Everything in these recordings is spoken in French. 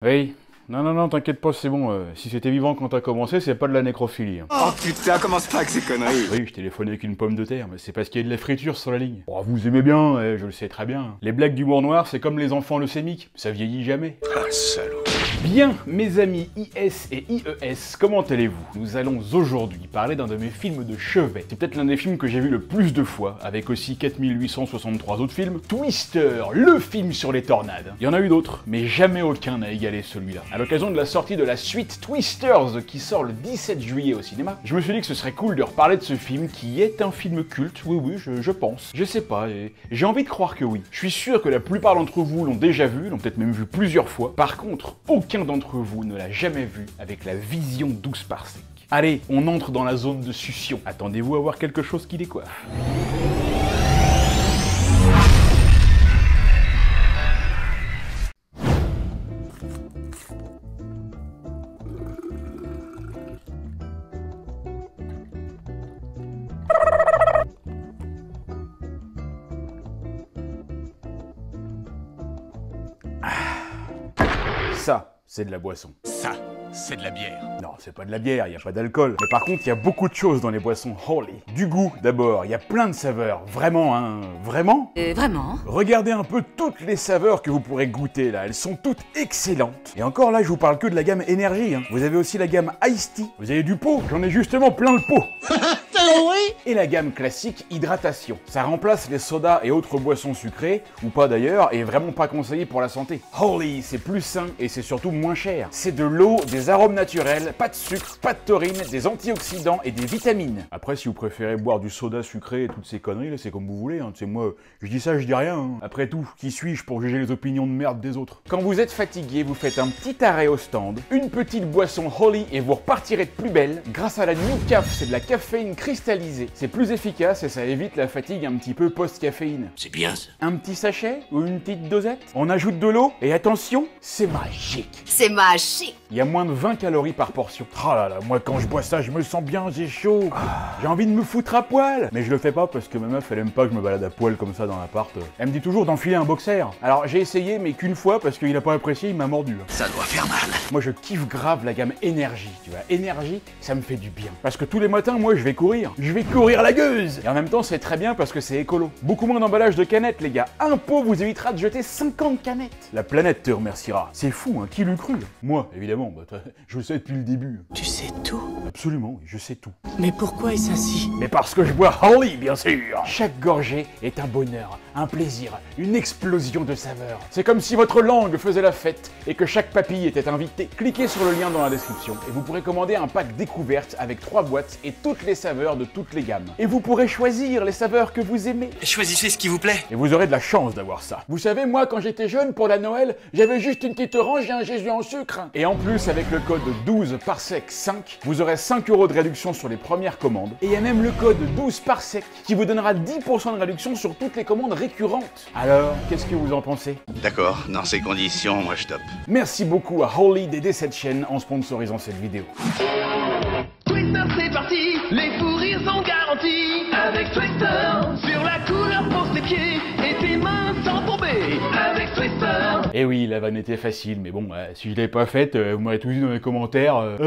Oui. Non, t'inquiète pas, c'est bon. Si c'était vivant quand t'as commencé, c'est pas de la nécrophilie. Oh putain, commence pas avec ces conneries. Oui, je téléphonais avec une pomme de terre, mais c'est parce qu'il y a de la friture sur la ligne. Oh, vous aimez bien, je le sais très bien. Les blagues d'humour noir, c'est comme les enfants leucémiques, ça vieillit jamais. Ah, salaud. Bien, mes amis IS et IES, comment allez-vous? Nous allons aujourd'hui parler d'un de mes films de chevet. C'est peut-être l'un des films que j'ai vu le plus de fois, avec aussi 4863 autres films. Twister, le film sur les tornades. Il y en a eu d'autres, mais jamais aucun n'a égalé celui-là. À l'occasion de la sortie de la suite Twisters, qui sort le 17 juillet au cinéma, je me suis dit que ce serait cool de reparler de ce film, qui est un film culte, oui, je pense. Je sais pas, j'ai envie de croire que oui. Je suis sûr que la plupart d'entre vous l'ont déjà vu, l'ont peut-être même vu plusieurs fois. Par contre, aucun d'entre vous ne l'a jamais vu avec la vision 12 par sec. Allez, on entre dans la zone de succion. Attendez-vous à voir quelque chose qui décoiffe. Ça, c'est de la boisson. Ça, c'est de la bière. Non, c'est pas de la bière, y a pas d'alcool. Mais par contre, il y a beaucoup de choses dans les boissons Holy. Du goût, d'abord, il y a plein de saveurs. Vraiment, hein, vraiment? Vraiment? Regardez un peu toutes les saveurs que vous pourrez goûter, là. Elles sont toutes excellentes. Et encore, là, je vous parle que de la gamme énergie, hein. Vous avez aussi la gamme Iced Tea. Vous avez du pot. J'en ai justement plein le pot. Et la gamme classique hydratation. Ça remplace les sodas et autres boissons sucrées, ou pas d'ailleurs, et vraiment pas conseillé pour la santé. Holy, c'est plus sain et c'est surtout moins cher. C'est de l'eau, des arômes naturels, pas de sucre, pas de taurine, des antioxydants et des vitamines. Après, si vous préférez boire du soda sucré et toutes ces conneries, là, c'est comme vous voulez. Hein. Tu sais, moi, je dis ça, je dis rien. Hein. Après tout, qui suis-je pour juger les opinions de merde des autres? Quand vous êtes fatigué, vous faites un petit arrêt au stand, une petite boisson Holy et vous repartirez de plus belle. Grâce à la New Caf, c'est de la caféine cristallisée. C'est plus efficace et ça évite la fatigue un petit peu post-caféine. C'est bien ça. Un petit sachet ou une petite dosette? On ajoute de l'eau et attention, c'est magique. C'est magique! Il y a moins de 20 calories par portion. Oh là là, moi quand je bois ça, je me sens bien, j'ai chaud. J'ai envie de me foutre à poil. Mais je le fais pas parce que ma meuf, elle aime pas que je me balade à poil comme ça dans l'appart. Elle me dit toujours d'enfiler un boxer. Alors j'ai essayé, mais qu'une fois parce qu'il a pas apprécié, il m'a mordu. Ça doit faire mal. Moi je kiffe grave la gamme énergie, tu vois. Énergie, ça me fait du bien. Parce que tous les matins, moi je vais courir. Je vais courir la gueuse. Et en même temps, c'est très bien parce que c'est écolo. Beaucoup moins d'emballage de canettes, les gars. Un pot vous évitera de jeter 50 canettes. La planète te remerciera. C'est fou, hein, qui l'eût cru? Moi, évidemment, je le sais depuis le début. Tu sais tout? Absolument, oui, je sais tout. Mais pourquoi est-ce ainsi? Mais parce que je bois Holy, bien sûr. Chaque gorgée est un bonheur, un plaisir, une explosion de saveurs. C'est comme si votre langue faisait la fête et que chaque papille était invité. Cliquez sur le lien dans la description et vous pourrez commander un pack découverte avec 3 boîtes et toutes les saveurs de toutes les gammes. Et vous pourrez choisir les saveurs que vous aimez. Choisissez ce qui vous plaît. Et vous aurez de la chance d'avoir ça. Vous savez, moi, quand j'étais jeune, pour la Noël, j'avais juste une petite orange et un Jésus en sucre. Et en plus, avec le code 12 parsec 5, vous aurez 5 € de réduction sur les premières commandes. Et il y a même le code 12 parsec qui vous donnera 10% de réduction sur toutes les commandes récurrentes. Alors, qu'est-ce que vous en pensez? D'accord, dans ces conditions, moi je top. Merci beaucoup à Holy d'aider cette chaîne en sponsorisant cette vidéo. Twister, c'est parti, les fous rires sont garantis. Avec Twister, sur la couleur pour ses pieds et tes mains sans tomber. Avec Twister. Et oui, la vanne était facile, mais bon, si je l'avais pas faite, vous m'aurez tout dit dans les commentaires.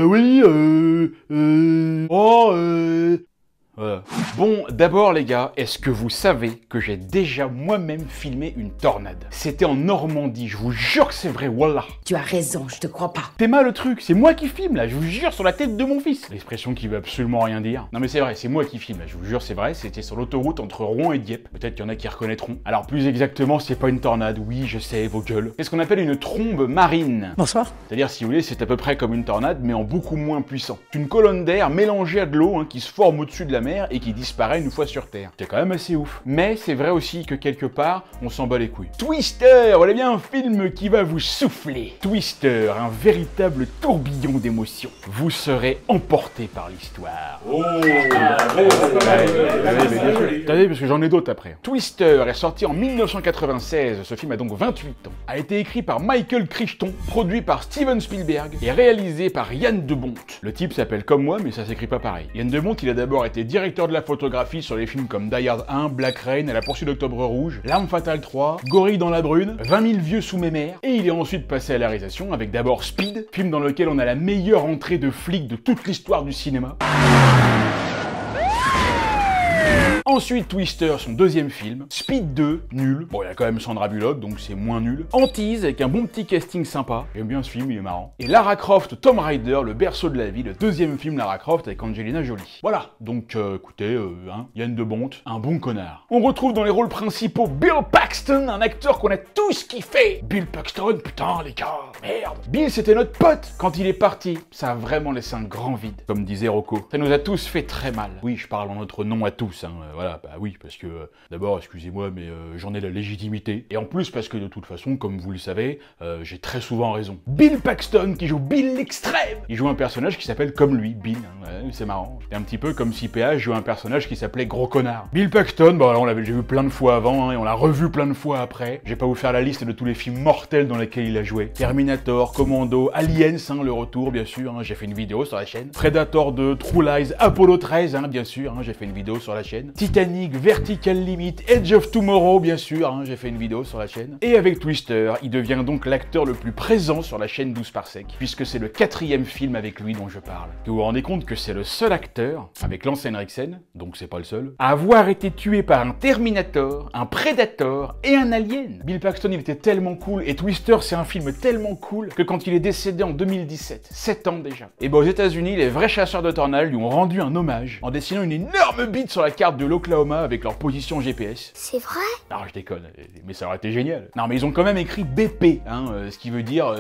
Voilà. Bon, d'abord les gars, est-ce que vous savez que j'ai déjà moi-même filmé une tornade? C'était en Normandie, je vous jure que c'est vrai, voilà. Tu as raison, je te crois pas. T'es mal le truc, c'est moi qui filme là, je vous jure, sur la tête de mon fils. L'expression qui veut absolument rien dire. Non mais c'est vrai, c'est moi qui filme là, je vous jure, c'est vrai, c'était sur l'autoroute entre Rouen et Dieppe. Peut-être qu'il y en a qui reconnaîtront. Alors plus exactement, c'est pas une tornade, oui, je sais, vos gueules. C'est ce qu'on appelle une trombe marine. Bonsoir. C'est-à-dire, si vous voulez, c'est à peu près comme une tornade, mais en beaucoup moins puissant. C'est une colonne d'air mélangée à de l'eau qui se forme au-dessus de la mer et qui disparaît une fois sur Terre. C'est quand même assez ouf. Mais c'est vrai aussi que quelque part, on s'en bat les couilles. Twister, voilà bien un film qui va vous souffler. Twister, un véritable tourbillon d'émotions. Vous serez emporté par l'histoire. Attendez, parce que j'en ai d'autres après. Twister est sorti en 1996, ce film a donc 28 ans. A été écrit par Michael Crichton, produit par Steven Spielberg et réalisé par Yann de Bont. Le type s'appelle comme moi, mais ça s'écrit pas pareil. Yann de Bont, il a d'abord été directeur de la photographie sur les films comme Die Hard 1, Black Rain, La poursuite d'Octobre Rouge, L'Arme Fatale 3, Gorille dans la Brune, 20 000 vieux sous mes mers, et il est ensuite passé à la réalisation avec d'abord Speed, film dans lequel on a la meilleure entrée de flic de toute l'histoire du cinéma. Ensuite, Twister, son deuxième film. Speed 2, nul. Bon, il y a quand même Sandra Bullock, donc c'est moins nul. Antise, avec un bon petit casting sympa. J'aime bien ce film, il est marrant. Et Lara Croft, Tomb Raider, le berceau de la vie, le deuxième film Lara Croft avec Angelina Jolie. Voilà, donc écoutez, Yann de Bonte, un bon connard. On retrouve dans les rôles principaux Bill Paxton, un acteur qu'on a tous kiffé. Bill Paxton, putain les gars, merde. Bill, c'était notre pote. Quand il est parti, ça a vraiment laissé un grand vide, comme disait Rocco. Ça nous a tous fait très mal. Oui, je parle en notre nom à tous, voilà, bah oui, parce que, d'abord, excusez-moi, mais j'en ai la légitimité. Et en plus, parce que de toute façon, comme vous le savez, j'ai très souvent raison. Bill Paxton, qui joue Bill l'extrême. Il joue un personnage qui s'appelle comme lui, Bill. Ouais, c'est marrant. C'est un petit peu comme si PH jouait un personnage qui s'appelait Gros Connard. Bill Paxton, bah on l'avait déjà vu plein de fois avant, et on l'a revu plein de fois après. Je vais pas vous faire la liste de tous les films mortels dans lesquels il a joué. Terminator, Commando, Aliens, le retour, bien sûr, j'ai fait une vidéo sur la chaîne. Predator 2, True Lies, Apollo 13, bien sûr, j'ai fait une vidéo sur la chaîne. Titanic, Vertical Limit, Edge of Tomorrow, bien sûr, j'ai fait une vidéo sur la chaîne. Et avec Twister, il devient donc l'acteur le plus présent sur la chaîne 12 par sec, puisque c'est le 4e film avec lui dont je parle. Vous vous rendez compte que c'est le seul acteur, avec Lance Henriksen, donc c'est pas le seul, à avoir été tué par un Terminator, un Predator et un Alien. Bill Paxton, il était tellement cool, et Twister, c'est un film tellement cool, que quand il est décédé en 2017, 7 ans déjà, et ben aux États-Unis, les vrais chasseurs de tornades lui ont rendu un hommage en dessinant une énorme bite sur la carte de l'Oklahoma avec leur position GPS. C'est vrai? Non, je déconne, mais ça aurait été génial. Non, mais ils ont quand même écrit BP, ce qui veut dire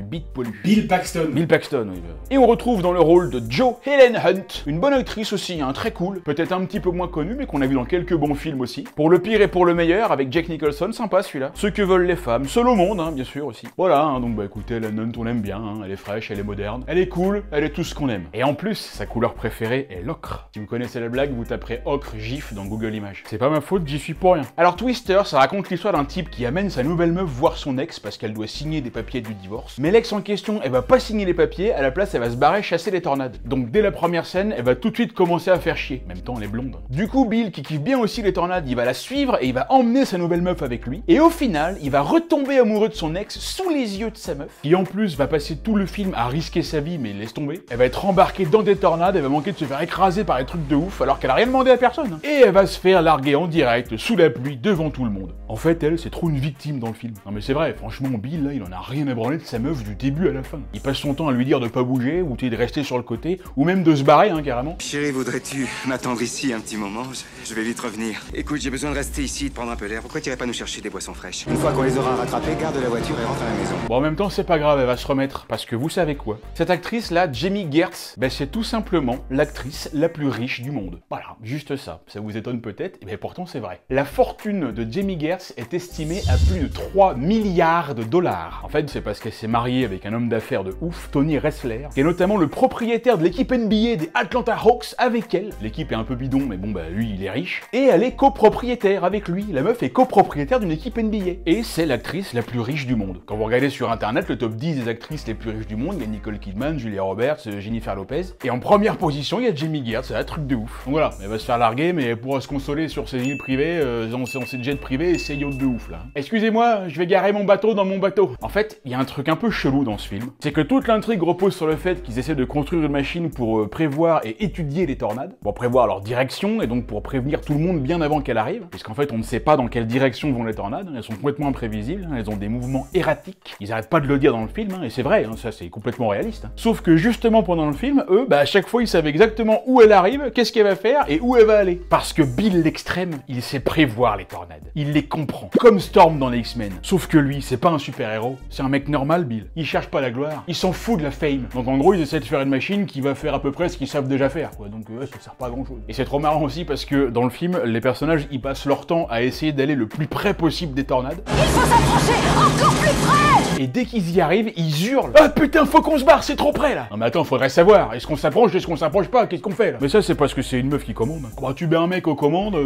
bite pollue. Bill Paxton. Bill Paxton, oui. Et on retrouve dans le rôle de Jo Helen Hunt, une bonne actrice aussi, très cool, peut-être un petit peu moins connue, mais qu'on a vu dans quelques bons films aussi. Pour le pire et pour le meilleur, avec Jack Nicholson, sympa celui-là. Ce que veulent les femmes, seul au monde, bien sûr aussi. Voilà, donc bah écoutez, Helen Hunt, on l'aime bien, elle est fraîche, elle est moderne, elle est cool, elle est tout ce qu'on aime. Et en plus, sa couleur préférée est l'ocre. Si vous connaissez la blague, vous taperez ocre GIF dans Google Images. C'est pas ma faute, j'y suis pour rien. Alors Twister, ça raconte l'histoire d'un type qui amène sa nouvelle meuf voir son ex parce qu'elle doit signer des papiers du divorce. Mais l'ex en question, elle va pas signer les papiers, à la place elle va se barrer chasser les tornades. Donc dès la première scène, elle va tout de suite commencer à faire chier. En même temps, elle est blonde. Du coup, Bill, qui kiffe bien aussi les tornades, il va la suivre et il va emmener sa nouvelle meuf avec lui. Et au final, il va retomber amoureux de son ex sous les yeux de sa meuf, qui en plus va passer tout le film à risquer sa vie, mais laisse tomber. Elle va être embarquée dans des tornades, elle va manquer de se faire écraser par des trucs de ouf alors qu'elle a rien demandé à personne. Et elle va se faire larguer en direct, sous la pluie, devant tout le monde. En fait, elle, c'est trop une victime dans le film. Non mais c'est vrai, franchement, Bill, là, il en a rien à branler de sa meuf du début à la fin. Il passe son temps à lui dire de pas bouger, ou de rester sur le côté, ou même de se barrer, carrément. Chérie, voudrais-tu m'attendre ici un petit moment? Je vais vite revenir. Écoute, j'ai besoin de rester ici, de prendre un peu l'air. Pourquoi t'irais pas nous chercher des boissons fraîches? Une fois qu'on les aura rattrapés, garde la voiture et rentre à la maison. Bon, en même temps, c'est pas grave, elle va se remettre, parce que vous savez quoi? Cette actrice-là, Jamie Gertz, c'est tout simplement l'actrice la plus riche du monde. Voilà, juste ça. Ça vous étonne peut-être, mais pourtant c'est vrai. La fortune de Jamie Gertz est estimée à plus de 3 milliards de dollars. En fait, c'est parce qu'elle s'est mariée avec un homme d'affaires de ouf, Tony Ressler, qui est notamment le propriétaire de l'équipe NBA des Atlanta Hawks avec elle. L'équipe est un peu bidon, mais bon, lui, il est riche. Et elle est copropriétaire avec lui. La meuf est copropriétaire d'une équipe NBA. Et c'est l'actrice la plus riche du monde. Quand vous regardez sur internet le top 10 des actrices les plus riches du monde, il y a Nicole Kidman, Julia Roberts, Jennifer Lopez. Et en première position, il y a Jamie Gertz, c'est un truc de ouf. Donc voilà, elle va se faire larguer, mais elle pourra se consoler sur ses îles privées, dans ses jets privés et ses yachts de ouf, là. Excusez-moi, je vais garer mon bateau dans mon bateau. En fait, il y a un truc un peu chelou dans ce film. C'est que toute l'intrigue repose sur le fait qu'ils essaient de construire une machine pour prévoir et étudier les tornades, pour prévoir leur direction et donc pour prévenir tout le monde bien avant qu'elle arrive. Puisqu'en fait, on ne sait pas dans quelle direction vont les tornades, elles sont complètement imprévisibles, elles ont des mouvements erratiques. Ils arrêtent pas de le dire dans le film, et c'est vrai, ça c'est complètement réaliste. Sauf que justement pendant le film, eux, à chaque fois ils savaient exactement où elle arrive, qu'est-ce qu'elle va faire et où elle va aller. Parce que Bill l'extrême, il sait prévoir les tornades. Il les comprend. Comme Storm dans les X-Men. Sauf que lui, c'est pas un super-héros, c'est un mec normal, Bill. Il cherche pas la gloire, il s'en fout de la fame. Donc en gros, ils essaient de faire une machine qui va faire à peu près ce qu'ils savent déjà faire, quoi. Donc ça sert pas à grand chose. Et c'est trop marrant aussi parce que dans le film, les personnages, ils passent leur temps à essayer d'aller le plus près possible des tornades. Il faut s'approcher encore plus près! Et dès qu'ils y arrivent, ils hurlent. Ah putain, faut qu'on se barre, c'est trop près là! Non mais attends, faudrait savoir, est-ce qu'on s'approche pas? Qu'est-ce qu'on fait là? Mais ça, c'est parce que c'est une meuf qui commande. Crois-tu bien un mec aux commandes,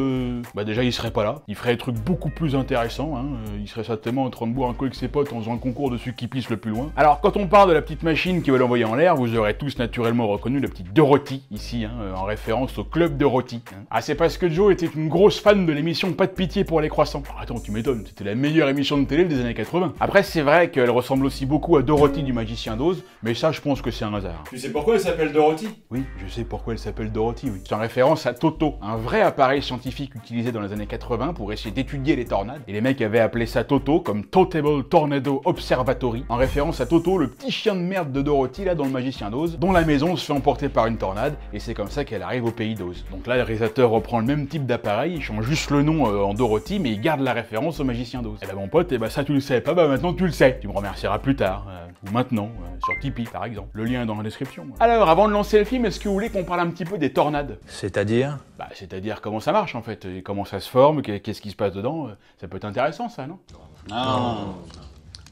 bah déjà il serait pas là. Il ferait des trucs beaucoup plus intéressants, hein. Il serait certainement en train de boire un coup avec ses potes en faisant un concours de celui qui pisse le plus loin. Alors quand on parle de la petite machine qui va l'envoyer en l'air, vous aurez tous naturellement reconnu la petite Dorothy, ici, hein, en référence au club Dorothy. Hein. Ah, c'est parce que Joe était une grosse fan de l'émission Pas de pitié pour les croissants. Alors, attends, tu m'étonnes, c'était la meilleure émission de télé des années 80. Après, c'est vrai qu'elle ressemble aussi beaucoup à Dorothy du Magicien d'Oz, mais ça, je pense que c'est un hasard. Tu sais pourquoi elle s'appelle Dorothy? Oui, je sais pourquoi elle s'appelle Dorothy, oui. C'est en référence à Toto, un vrai appareil scientifique utilisé dans les années 80 pour essayer d'étudier les tornades. Et les mecs avaient appelé ça Toto comme Totable Tornado Observatory, en référence à Toto, le petit chien de merde de Dorothy, là, dans le Magicien d'Oz, dont la maison se fait emporter par une tornade, et c'est comme ça qu'elle arrive au pays d'Oz. Donc là, le réalisateur reprend le même type d'appareil, il change juste le nom en Dorothy, mais il garde la référence au Magicien d'Oz. Et bah mon pote, et bah ça tu le sais pas, bah maintenant tu le sais. Tu me remercieras plus tard, ou maintenant, sur Tipeee par exemple. Le lien est dans la description. Alors, avant de lancer le film, est-ce que vous voulez qu'on parle un petit peu des tornades? C'est-à-dire? Bah, c'est-à-dire comment ça marche en fait, et comment ça se forme, qu'est-ce qui se passe dedans, ça peut être intéressant ça, non? Non.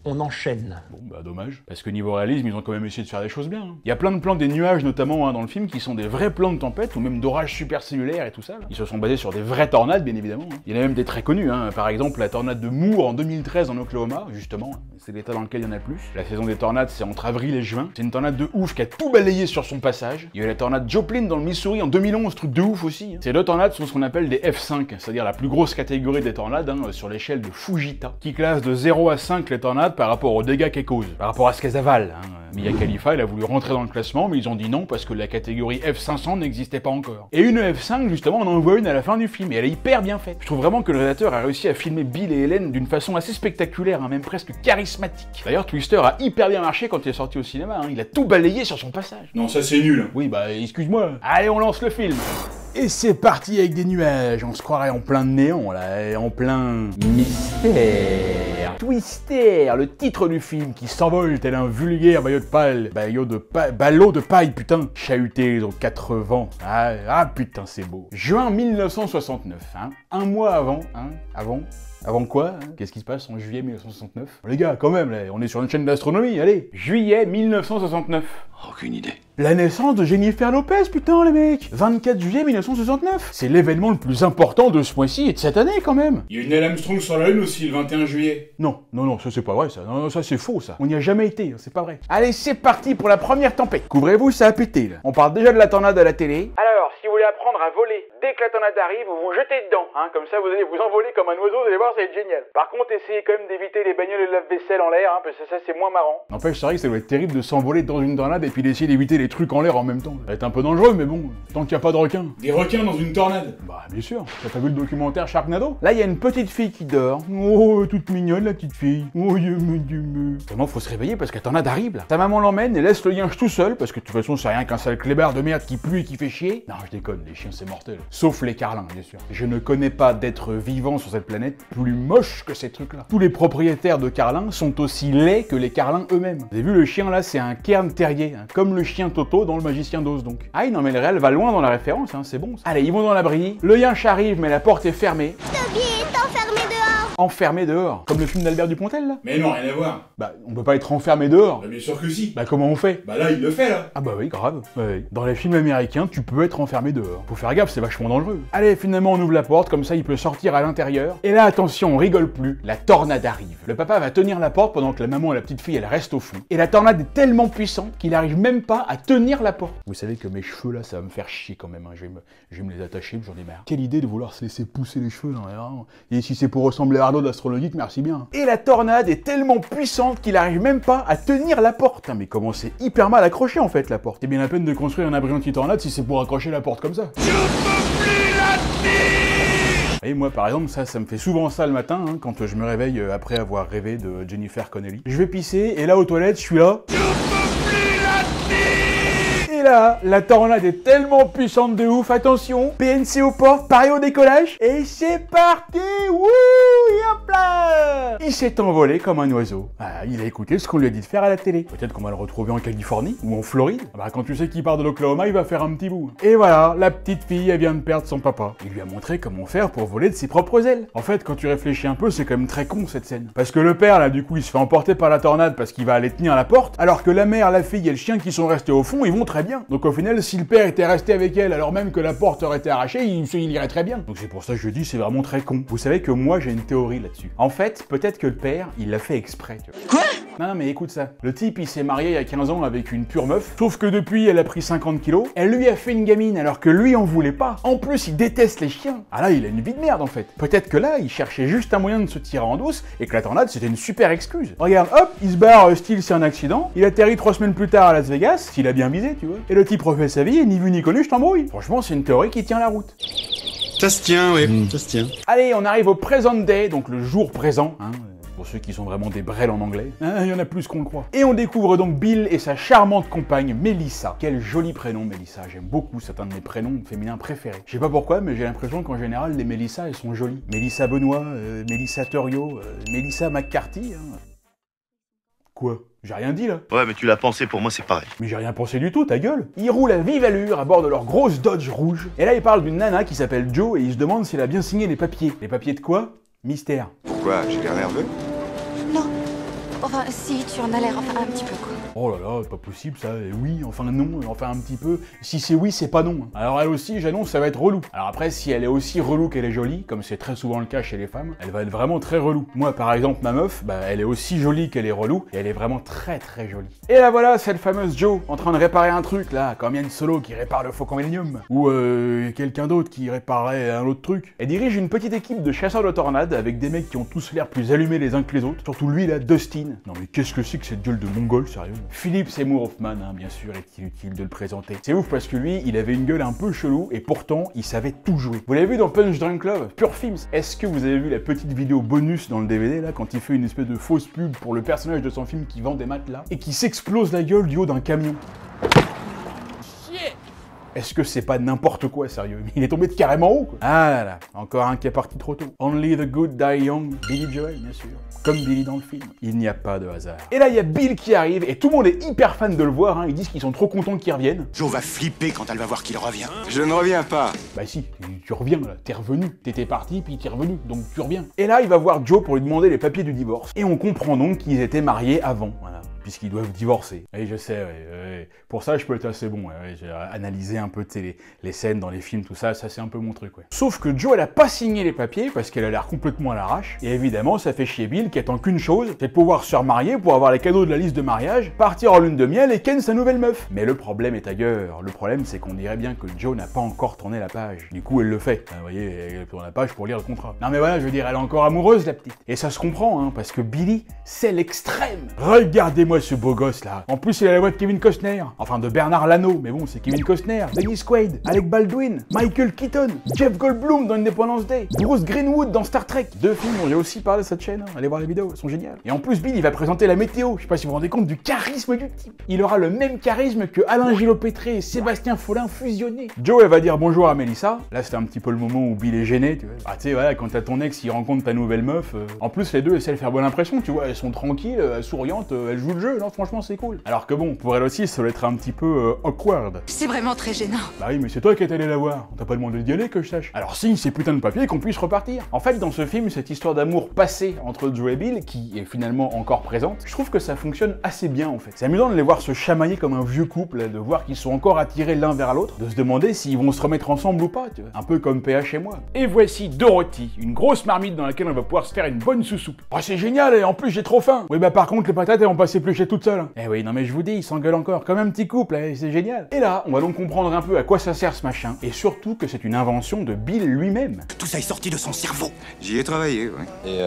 On enchaîne. Bon, bah dommage, parce que niveau réalisme, ils ont quand même essayé de faire des choses bien. Hein. Il y a plein de plans des nuages, notamment dans le film, qui sont des vrais plans de tempête, ou même d'orages supercellulaires et tout ça. Là. Ils se sont basés sur des vraies tornades, bien évidemment. Hein. Il y en a même des très connus, hein. Par exemple la tornade de Moore en 2013 en Oklahoma, justement. Hein. C'est l'état dans lequel il y en a plus. La saison des tornades, c'est entre avril et juin. C'est une tornade de ouf qui a tout balayé sur son passage. Il y a eu la tornade Joplin dans le Missouri en 2011, truc de ouf aussi. Hein. Ces deux tornades sont ce qu'on appelle des F5, c'est-à-dire la plus grosse catégorie des tornades, hein, sur l'échelle de Fujita, qui classe de 0 à 5 les tornades par rapport aux dégâts qu'elles causent, par rapport à ce qu'elles avalent. Hein. Mia Khalifa, elle a voulu rentrer dans le classement, mais ils ont dit non parce que la catégorie F500 n'existait pas encore. Et une F5, justement, on en voit une à la fin du film, et elle est hyper bien faite. Je trouve vraiment que le réalisateur a réussi à filmer Bill et Helen d'une façon assez spectaculaire, hein, même presque charismatique. D'ailleurs, Twister a hyper bien marché quand il est sorti au cinéma, hein. Il a tout balayé sur son passage. Non, ça c'est nul. Oui, bah, excuse-moi. Allez, on lance le film. Et c'est parti avec des nuages, on se croirait en plein néon là, et en plein mystère. Twister, le titre du film qui s'envole tel un vulgaire ballot de paille, putain, chahuté aux 4 vents. Ah putain, c'est beau. Juin 1969, hein, un mois avant, hein, avant quoi hein? Qu'est-ce qui se passe en juillet 1969? Les gars, quand même, là, on est sur une chaîne d'astronomie, allez. Juillet 1969. Aucune idée. La naissance de Jennifer Lopez, putain les mecs. 24 juillet 1969. C'est l'événement le plus important de ce mois-ci et de cette année quand même. Il y a une Neil Armstrong sur la Lune aussi le 21 juillet. Non, ça c'est pas vrai ça. Non, ça c'est faux ça. On n'y a jamais été, c'est pas vrai. Allez, c'est parti pour la première tempête. Couvrez-vous, ça a pété là. On parle déjà de la tornade à la télé. Alors, si vous voulez apprendre à voler dès que la tornade arrive, vous vous jetez dedans, hein. Comme ça vous allez vous envoler comme un oiseau, vous allez voir, ça va être génial. Par contre, essayez quand même d'éviter les bagnoles et le lave-vaisselle en l'air, hein, parce que ça c'est moins marrant. N'empêche, c'est vrai que ça doit être terrible de s'envoler dans une tornade et puis d'essayer d'éviter les trucs en l'air en même temps. Ça va être un peu dangereux, mais bon, tant qu'il n'y a pas de requins. Des requins dans une tornade? Bah, bien sûr. T'as pas vu le documentaire Sharknado? Là, il y a une petite fille qui dort. Oh, toute mignonne, la petite fille. Oh, Vraiment, faut se réveiller parce que la tornade arrive, là. Ta maman l'emmène et laisse le yinche tout seul, parce que de toute façon, c'est rien qu'un sale clébard de merde qui pue et qui fait chier. Non, je déconne, les chiens, c'est mortel. Sauf les carlins, bien sûr. Je ne connais pas d'être vivant sur cette planète plus moche que ces trucs-là. Tous les propriétaires de carlins sont aussi laids que les carlins eux-mêmes. Vous avez vu, le chien, là, c'est un cairn terrier, hein, comme le chien Toto dans le Magicien d'Oz, donc. Ah, non, mais le réel va loin dans la référence, hein, c'est bon. Ça. Allez, ils vont dans l'abri. Le yinche arrive, mais la porte est fermée. Toby est enfermé dehors. Enfermé dehors. Comme le film d'Albert Dupontel, là. Mais non, rien à voir. Bah, on peut pas être enfermé dehors. Bah bien sûr que si. Bah, comment on fait? Bah là, il le fait, là. Ah bah oui, grave. Ouais. Dans les films américains, tu peux être enfermé dehors. Faut faire gaffe, c'est vachement dangereux. Allez, finalement, on ouvre la porte, comme ça, il peut sortir à l'intérieur. Et là, attention, on rigole plus. La tornade arrive. Le papa va tenir la porte pendant que la maman et la petite fille, elles restent au fond. Et la tornade est tellement puissante qu'il arrive même pas à tenir la porte. Vous savez que mes cheveux, là, ça va me faire chier quand même. Hein. Je vais me les attacher, j'en ai marre. Quelle idée de vouloir se laisser pousser les cheveux dans les rangs. Et si c'est pour ressembler à Arnaud d'Astrologique, merci bien. Et la tornade est tellement puissante qu'il arrive même pas à tenir la porte. Putain, mais comment c'est hyper mal accroché en fait la porte. C'est bien la peine de construire un abri anti-tornade si c'est pour accrocher la porte comme ça. Je peux plus la tenir. Et moi par exemple, ça me fait souvent ça le matin, hein, quand je me réveille après avoir rêvé de Jennifer Connelly. Je vais pisser et là aux toilettes, je suis là. Je peux plus la tenir. Et là, la tornade est tellement puissante de ouf, attention, PNC aux portes, pareil au décollage, et c'est parti. Wouh, hop là. Il s'est envolé comme un oiseau. Ah, il a écouté ce qu'on lui a dit de faire à la télé. Peut-être qu'on va le retrouver en Californie ou en Floride. Bah, quand tu sais qu'il part de l'Oklahoma, il va faire un petit bout. Et voilà, la petite fille, elle vient de perdre son papa. Il lui a montré comment faire pour voler de ses propres ailes. En fait, quand tu réfléchis un peu, c'est quand même très con cette scène. Parce que le père, là, du coup, il se fait emporter par la tornade parce qu'il va aller tenir la porte, alors que la mère, la fille et le chien qui sont restés au fond, ils vont très bien. bien. Donc au final, si le père était resté avec elle alors même que la porte aurait été arrachée, il irait très bien. Donc c'est pour ça que je dis, c'est vraiment très con. Vous savez que moi, j'ai une théorie là-dessus. En fait, peut-être que le père, il l'a fait exprès, tu vois. Quoi? Non, mais écoute ça. Le type, il s'est marié il y a 15 ans avec une pure meuf, sauf que depuis, elle a pris 50 kilos. Elle lui a fait une gamine alors que lui en voulait pas. En plus, il déteste les chiens. Ah là, il a une vie de merde en fait. Peut-être que là, il cherchait juste un moyen de se tirer en douce et que la tornade, c'était une super excuse. Regarde, hop, il se barre, style c'est un accident. Il atterrit 3 semaines plus tard à Las Vegas, s'il a bien visé, tu vois. Et le type refait sa vie et ni vu ni connu, je t'embrouille. Franchement, c'est une théorie qui tient la route. Ça se tient, oui, ça se tient. Allez, on arrive au present day, donc le jour présent, hein. Pour ceux qui sont vraiment des brels en anglais. Il y en a plus qu'on le croit. Et on découvre donc Bill et sa charmante compagne, Melissa. Quel joli prénom, Melissa. J'aime beaucoup, c'est un de mes prénoms féminins préférés. Je sais pas pourquoi, mais j'ai l'impression qu'en général, les Melissa, elles sont jolies. Melissa Benoît, Melissa Thurio, Melissa McCarthy. Hein. Quoi? J'ai rien dit là. Ouais, mais tu l'as pensé, pour moi c'est pareil. Mais j'ai rien pensé du tout, ta gueule. Ils roulent à vive allure à bord de leur grosse Dodge rouge. Et là, ils parlent d'une nana qui s'appelle Joe et ils se demandent s'il a bien signé les papiers. Les papiers de quoi? Mystère. Pourquoi? J'ai l'air nerveux? Non. Enfin, si, tu en as l'air, enfin un petit peu, quoi. Oh là là, pas possible ça, et oui, enfin non, enfin un petit peu. Si c'est oui, c'est pas non. Alors elle aussi, j'annonce, ça va être relou. Alors après, si elle est aussi relou qu'elle est jolie, comme c'est très souvent le cas chez les femmes, elle va être vraiment très relou. Moi, par exemple, ma meuf, bah elle est aussi jolie qu'elle est relou, et elle est vraiment très très jolie. Et là voilà, cette fameuse Joe, en train de réparer un truc là, comme Yann Solo qui répare le Faucon Millennium, ou quelqu'un d'autre qui réparerait un autre truc. Elle dirige une petite équipe de chasseurs de tornades avec des mecs qui ont tous l'air plus allumés les uns que les autres, surtout lui là, Dustin. Non mais qu'est-ce que c'est que cette gueule de mongol, sérieux? Philippe Seymour Hoffman, hein, bien sûr, est-il utile de le présenter. C'est ouf parce que lui, il avait une gueule un peu chelou et pourtant, il savait tout jouer. Vous l'avez vu dans Punch Drunk Love, pure films. Est-ce que vous avez vu la petite vidéo bonus dans le DVD là, quand il fait une espèce de fausse pub pour le personnage de son film qui vend des matelas et qui s'explose la gueule du haut d'un camion? Est-ce que c'est pas n'importe quoi, sérieux? Il est tombé de carrément haut, quoi. Ah là là, encore un qui est parti trop tôt. Only the good die young. Billy Joel, bien sûr. Comme Billy dans le film. Il n'y a pas de hasard. Et là, il y a Bill qui arrive, et tout le monde est hyper fan de le voir, hein. Ils disent qu'ils sont trop contents qu'il revienne. Jo va flipper quand elle va voir qu'il revient. Je ne reviens pas. Bah si, tu reviens là, t'es revenu. T'étais parti, puis t'es revenu, donc tu reviens. Et là, il va voir Joe pour lui demander les papiers du divorce. Et on comprend donc qu'ils étaient mariés avant, voilà. Puisqu'ils doivent divorcer. Et je sais, ouais. Pour ça, je peux être assez bon. Ouais. J'ai analysé un peu les scènes dans les films, tout ça, c'est un peu mon truc. Ouais. Sauf que Joe, elle a pas signé les papiers parce qu'elle a l'air complètement à l'arrache. Et évidemment, ça fait chier Bill qui attend qu'une chose, c'est de pouvoir se remarier pour avoir les cadeaux de la liste de mariage, partir en lune de miel et ken sa nouvelle meuf. Mais le problème est ailleurs. Le problème, c'est qu'on dirait bien que Joe n'a pas encore tourné la page. Du coup, elle le fait. Vous voyez, elle tourne la page pour lire le contrat. Non mais voilà, je veux dire, elle est encore amoureuse, la petite. Et ça se comprend, hein, parce que Billy, c'est l'extrême. Regardez-moi ce beau gosse là. En plus, il a la voix de Kevin Costner. Enfin, de Bernard Lano, mais bon, c'est Kevin Costner, Dennis Quaid, Alec Baldwin, Michael Keaton, Jeff Goldblum dans Independence Day, Bruce Greenwood dans Star Trek. 2 films dont j'ai aussi parlé de cette chaîne. Hein. Allez voir les vidéos, elles sont géniales. Et en plus, Bill, il va présenter la météo. Je sais pas si vous vous rendez compte du charisme du type. Il aura le même charisme que Alain Gillot-Pétré et Sébastien Follin fusionnés. Joe, elle va dire bonjour à Melissa. Là, c'était un petit peu le moment où Bill est gêné, tu vois. Ah, tu sais, voilà, quand t'as ton ex, il rencontre ta nouvelle meuf. En plus, les deux essaient de faire bonne impression, tu vois. Elles sont tranquilles, souriantes, elles jouent le jeu. Non, franchement, c'est cool. Alors que bon, pour elle aussi, ça doit être un petit peu awkward. C'est vraiment très gênant. Bah oui, mais c'est toi qui es allé la voir. On t'a pas demandé d'y aller, que je sache. Alors signe ces putains de papiers qu'on puisse repartir. En fait, dans ce film, cette histoire d'amour passée entre Joe et Bill, qui est finalement encore présente, je trouve que ça fonctionne assez bien en fait. C'est amusant de les voir se chamailler comme un vieux couple, de voir qu'ils sont encore attirés l'un vers l'autre, de se demander s'ils vont se remettre ensemble ou pas, tu vois. Un peu comme PH et moi. Et voici Dorothy, une grosse marmite dans laquelle on va pouvoir se faire une bonne sous-soupe. Oh, c'est génial, et en plus j'ai trop faim. Oui, bah par contre, les patates, elles vont pas s'éplucher toutes seules. Eh oui, non mais je vous dis, ils s'engueulent encore, comme un petit couple, c'est génial. Et là, on va donc comprendre un peu à quoi ça sert ce machin, et surtout que c'est une invention de Bill lui-même. Tout ça est sorti de son cerveau. J'y ai travaillé, oui. Et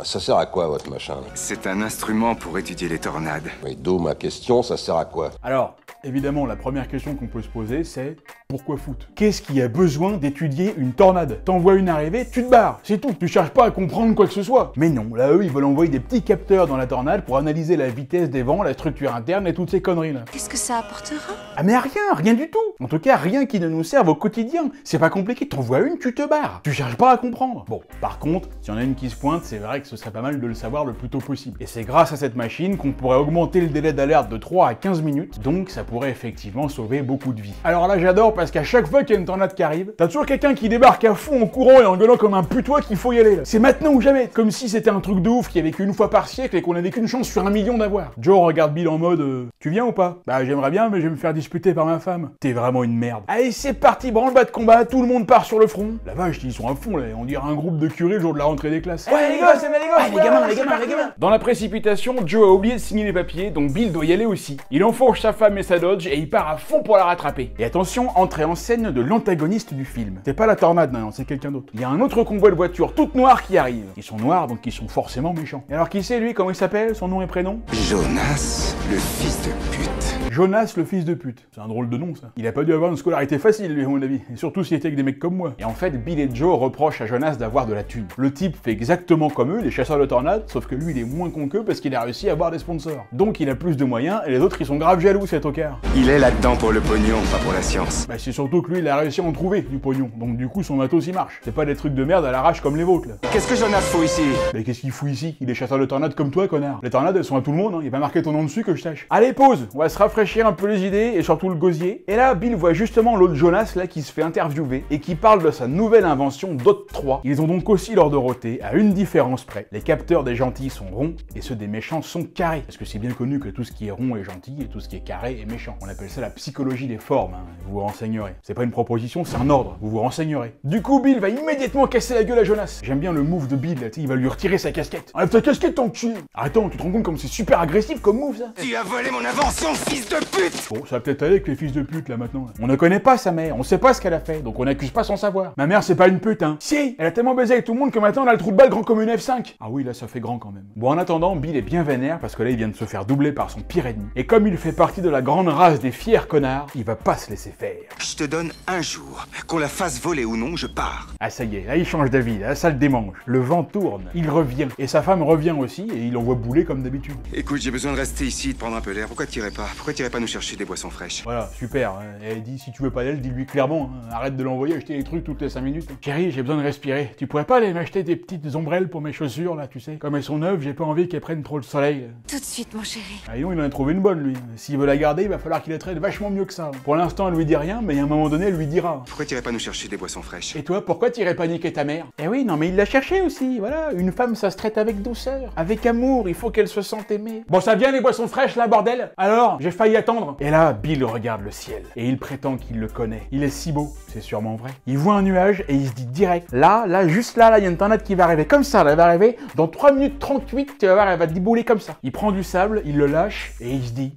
ça sert à quoi, votre machin? C'est un instrument pour étudier les tornades. Oui, d'où ma question, ça sert à quoi? Alors, évidemment, la première question qu'on peut se poser, c'est pourquoi foot? Qu'est-ce qui a besoin d'étudier une tornade? T'envoies une arrivée, tu te barres, c'est tout. Tu cherches pas à comprendre quoi que ce soit. Mais non, là, eux, ils veulent envoyer des petits capteurs dans la tornade pour analyser la vitesse des vents, la structure interne et toutes ces conneries là. Qu'est-ce que ça apportera? Ah mais rien du tout. En tout cas, rien qui ne nous serve au quotidien. C'est pas compliqué, t'envoies une, tu te barres. Tu cherches pas à comprendre. Bon, par contre, s'il y en a une qui se pointe, c'est vrai que ce serait pas mal de le savoir le plus tôt possible. Et c'est grâce à cette machine qu'on pourrait augmenter le délai d'alerte de 3 à 15 minutes, donc ça pourrait effectivement sauver beaucoup de vies. Alors là, j'adore parce parce qu'à chaque fois qu'il y a une tornade qui arrive, t'as toujours quelqu'un qui débarque à fond en courant et en gueulant comme un putois qu'il faut y aller là. C'est maintenant ou jamais. Comme si c'était un truc de ouf qui avait qu'une fois par siècle et qu'on avait qu'une chance sur 1 million d'avoir. Joe regarde Bill en mode tu viens ou pas? Bah j'aimerais bien mais je vais me faire disputer par ma femme. T'es vraiment une merde. Allez c'est parti, branle-bas de combat, tout le monde part sur le front. La vache, ils sont à fond là, on dirait un groupe de curés le jour de la rentrée des classes. Ouais les gosses, les gamins. Dans la précipitation, Joe a oublié de signer les papiers, donc Bill doit y aller aussi. Il enfourche sa femme et sa Dodge et il part à fond pour la rattraper. Et attention, entrée en scène de l'antagoniste du film. C'est pas la tornade, non, c'est quelqu'un d'autre. Il y a un autre convoi de voitures toutes noires qui arrive. Ils sont noirs, donc ils sont forcément méchants. Et alors qui c'est lui, comment il s'appelle, son nom et prénom? Jonas, le fils de pute. Jonas, le fils de pute. C'est un drôle de nom, ça. Il a pas dû avoir une scolarité facile, lui, à mon avis. Et surtout s'il était avec des mecs comme moi. Et en fait, Bill et Joe reprochent à Jonas d'avoir de la thune. Le type fait exactement comme eux, les chasseurs de tornades, sauf que lui, il est moins con qu'eux parce qu'il a réussi à avoir des sponsors. Donc il a plus de moyens, et les autres, ils sont grave jaloux, cet tocard. Il est là-dedans pour le pognon, pas pour la science. Bah c'est surtout que lui, il a réussi à en trouver, du pognon. Donc du coup, son matos, il marche. C'est pas des trucs de merde à l'arrache comme les vôtres, là. Qu'est-ce que Jonas fout ici? Mais qu'est-ce qu'il fout ici? Il est chasseur de tornades comme toi, connard. Les tornades, elles sont à tout le monde, hein. Il a pas marqué ton nom dessus que je sache. Allez, pause. On va se rafraîchir un peu les idées, et surtout le gosier. Et là, Bill voit justement l'autre Jonas, là, qui se fait interviewer, et qui parle de sa nouvelle invention DOT 3. Ils ont donc aussi leur Dorothée, à une différence près. Les capteurs des gentils sont ronds, et ceux des méchants sont carrés. Parce que c'est bien connu que tout ce qui est rond est gentil, et tout ce qui est carré est méchant. On appelle ça la psychologie des formes, hein. Vous vous renseignerez. C'est pas une proposition, c'est un ordre. Vous vous renseignerez. Du coup, Bill va immédiatement casser la gueule à Jonas. J'aime bien le move de Bill, là, il va lui retirer sa casquette. Enlève ta casquette, ton cul. Attends, tu te rends compte comme c'est super agressif comme move, ça? Tu as volé mon invention, fils de pute! Bon, ça va peut-être aller avec les fils de pute, là, maintenant. On ne connaît pas sa mère, on sait pas ce qu'elle a fait, donc on n'accuse pas sans savoir. Ma mère, c'est pas une pute, hein. Si, elle a tellement baisé avec tout le monde que maintenant, elle a le trou de balle grand comme une F5. Ah oui, là, ça fait grand quand même. Bon, en attendant, Bill est bien vénère, parce que là, il vient de se faire doubler par son pire ennemi. Et comme il fait partie de la grande race des fiers connards, il va pas se laisser faire. Je te donne un jour. Qu'on la fasse voler ou non, je pars. Ah ça y est, là il change d'avis, là ça le démange. Le vent tourne, il revient. Et sa femme revient aussi, et il envoie bouler comme d'habitude. Écoute, j'ai besoin de rester ici, de prendre un peu l'air. Pourquoi t'irais pas? Pourquoi t'irais pas nous chercher des boissons fraîches? Voilà, super. Elle dit, si tu veux pas d'elle, dis-lui clairement. Hein. Arrête de l'envoyer acheter des trucs toutes les 5 minutes. Chérie, j'ai besoin de respirer. Tu pourrais pas aller m'acheter des petites ombrelles pour mes chaussures, là, tu sais? Comme elles sont neuves, j'ai pas envie qu'elles prennent trop le soleil. Tout de suite, mon chéri. Ah, non, il en a trouvé une bonne, lui. S'il veut la garder, il va falloir qu'il la traite vachement mieux que ça. Pour l'instant, elle lui dit rien, mais à un moment donné, elle lui dira. Pourquoi t'irais pas nous chercher des boissons fraîches? Et toi, pourquoi t'irais pas niquer ta mère? Eh oui, non, mais il l'a cherché aussi, voilà. Une femme, ça se traite avec douceur, avec amour, il faut qu'elle se sente aimée. Bon, ça vient les boissons fraîches, là, bordel? Alors, j'ai failli attendre. Et là, Bill regarde le ciel, et il prétend qu'il le connaît. Il est si beau, c'est sûrement vrai. Il voit un nuage, et il se dit direct, là, juste là, il y a une tornade qui va arriver comme ça, là, elle va arriver, dans 3 minutes 38, tu vas voir, elle va débouler comme ça. Il prend du sable, il le lâche, et il se dit,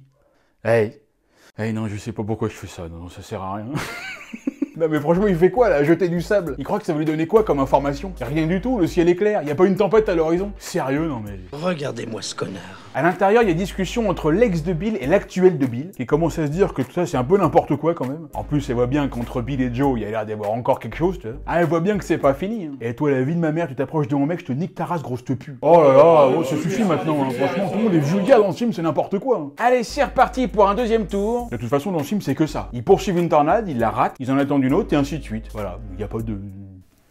hey, non, je sais pas pourquoi je fais ça, non, ça sert à rien. Non mais franchement, il fait quoi là? Jeter du sable? Il croit que ça va lui donner quoi comme information? Rien du tout, le ciel est clair, y a pas une tempête à l'horizon. Sérieux, non mais... Regardez-moi ce connard. À l'intérieur, il y a discussion entre l'ex de Bill et l'actuel de Bill, qui commence à se dire que tout ça c'est un peu n'importe quoi quand même. En plus, elle voit bien qu'entre Bill et Joe, il y a l'air d'avoir encore quelque chose, tu vois. Ah, elle voit bien que c'est pas fini. Hein. Et toi, la vie de ma mère, tu t'approches de mon mec, je te nique ta race, grosse te pue. Oh là là, oh, ça suffit maintenant, hein. Franchement, tout le monde est vulgaire dans ce film, c'est n'importe quoi. Hein. Allez, c'est reparti pour un deuxième tour. De toute façon, dans ce film, c'est que ça. Ils poursuivent une tornade, ils la ratent, ils en attendent une autre, et ainsi de suite. Voilà, il n'y a pas de...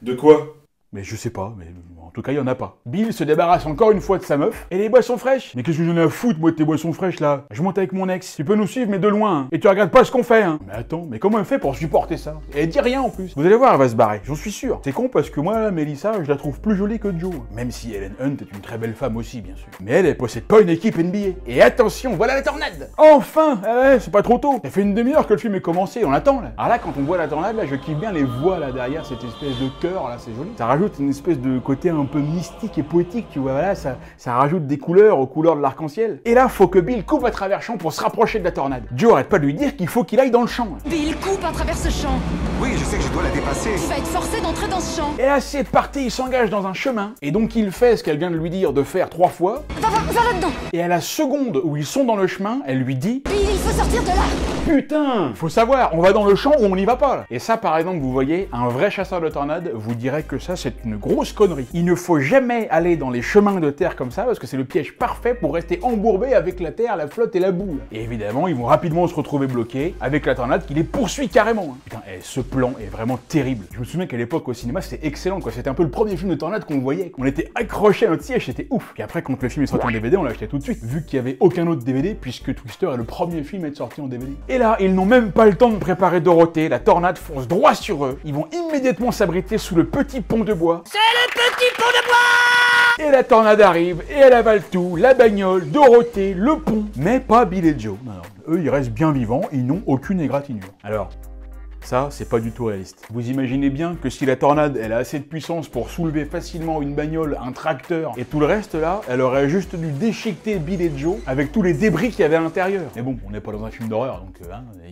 De quoi? Mais je sais pas, mais en tout cas, il y en a pas. Bill se débarrasse encore une fois de sa meuf. Et les boissons fraîches? Mais qu'est-ce que j'en ai à foutre, moi, de tes boissons fraîches, là? Je monte avec mon ex. Tu peux nous suivre, mais de loin, hein. Et tu regardes pas ce qu'on fait, hein. Mais attends, mais comment elle fait pour supporter ça? Et elle dit rien, en plus. Vous allez voir, elle va se barrer, j'en suis sûr. C'est con, parce que moi, là, Melissa, je la trouve plus jolie que Joe. Même si Helen Hunt est une très belle femme aussi, bien sûr. Mais elle possède pas une équipe NBA. Et attention, voilà la tornade! Enfin! Ouais, c'est pas trop tôt. Ça fait une demi-heure que le film est commencé, on attend, là. Alors là, quand on voit la tornade, là, je kiffe bien les voix, là, derrière, cette espèce de cœur, là, c'est joli. Ça rajoute une espèce de côté un peu mystique et poétique, tu vois, voilà, ça rajoute des couleurs aux couleurs de l'arc-en-ciel. Et là, faut que Bill coupe à travers champ pour se rapprocher de la tornade. Joe arrête pas de lui dire qu'il faut qu'il aille dans le champ. Bill coupe à travers ce champ. Oui, je sais que je dois la dépasser. Tu vas être forcé d'entrer dans ce champ. Et là, c'est parti, il s'engage dans un chemin, et donc il fait ce qu'elle vient de lui dire de faire 3 fois. Va là-dedans. Et à la seconde où ils sont dans le chemin, elle lui dit... Bill, il faut sortir de là. Putain, faut savoir, on va dans le champ ou on n'y va pas là. Et ça, par exemple, vous voyez, un vrai chasseur de tornades vous dirait que ça c'est une grosse connerie. Il ne faut jamais aller dans les chemins de terre comme ça, parce que c'est le piège parfait pour rester embourbé avec la terre, la flotte et la boue. Et évidemment, ils vont rapidement se retrouver bloqués avec la tornade qui les poursuit carrément. Putain, ce plan est vraiment terrible. Je me souviens qu'à l'époque au cinéma, c'était excellent, quoi. C'était un peu le premier film de tornade qu'on voyait. On était accrochés à notre siège, c'était ouf. Puis après, quand le film est sorti en DVD, on l'a acheté tout de suite, vu qu'il n'y avait aucun autre DVD, puisque Twister est le premier film à être sorti en DVD. Et là, ils n'ont même pas le temps de préparer Dorothée, la tornade fonce droit sur eux. Ils vont immédiatement s'abriter sous le petit pont de bois. C'est le petit pont de bois! Et la tornade arrive, et elle avale tout, la bagnole, Dorothée, le pont, mais pas Bill et Joe. Non, non, eux, ils restent bien vivants, ils n'ont aucune égratignure. Alors, ça, c'est pas du tout réaliste. Vous imaginez bien que si la tornade, elle a assez de puissance pour soulever facilement une bagnole, un tracteur, et tout le reste là, elle aurait juste dû déchiqueter Bill et Joe avec tous les débris qu'il y avait à l'intérieur. Mais bon, on n'est pas dans un film d'horreur, donc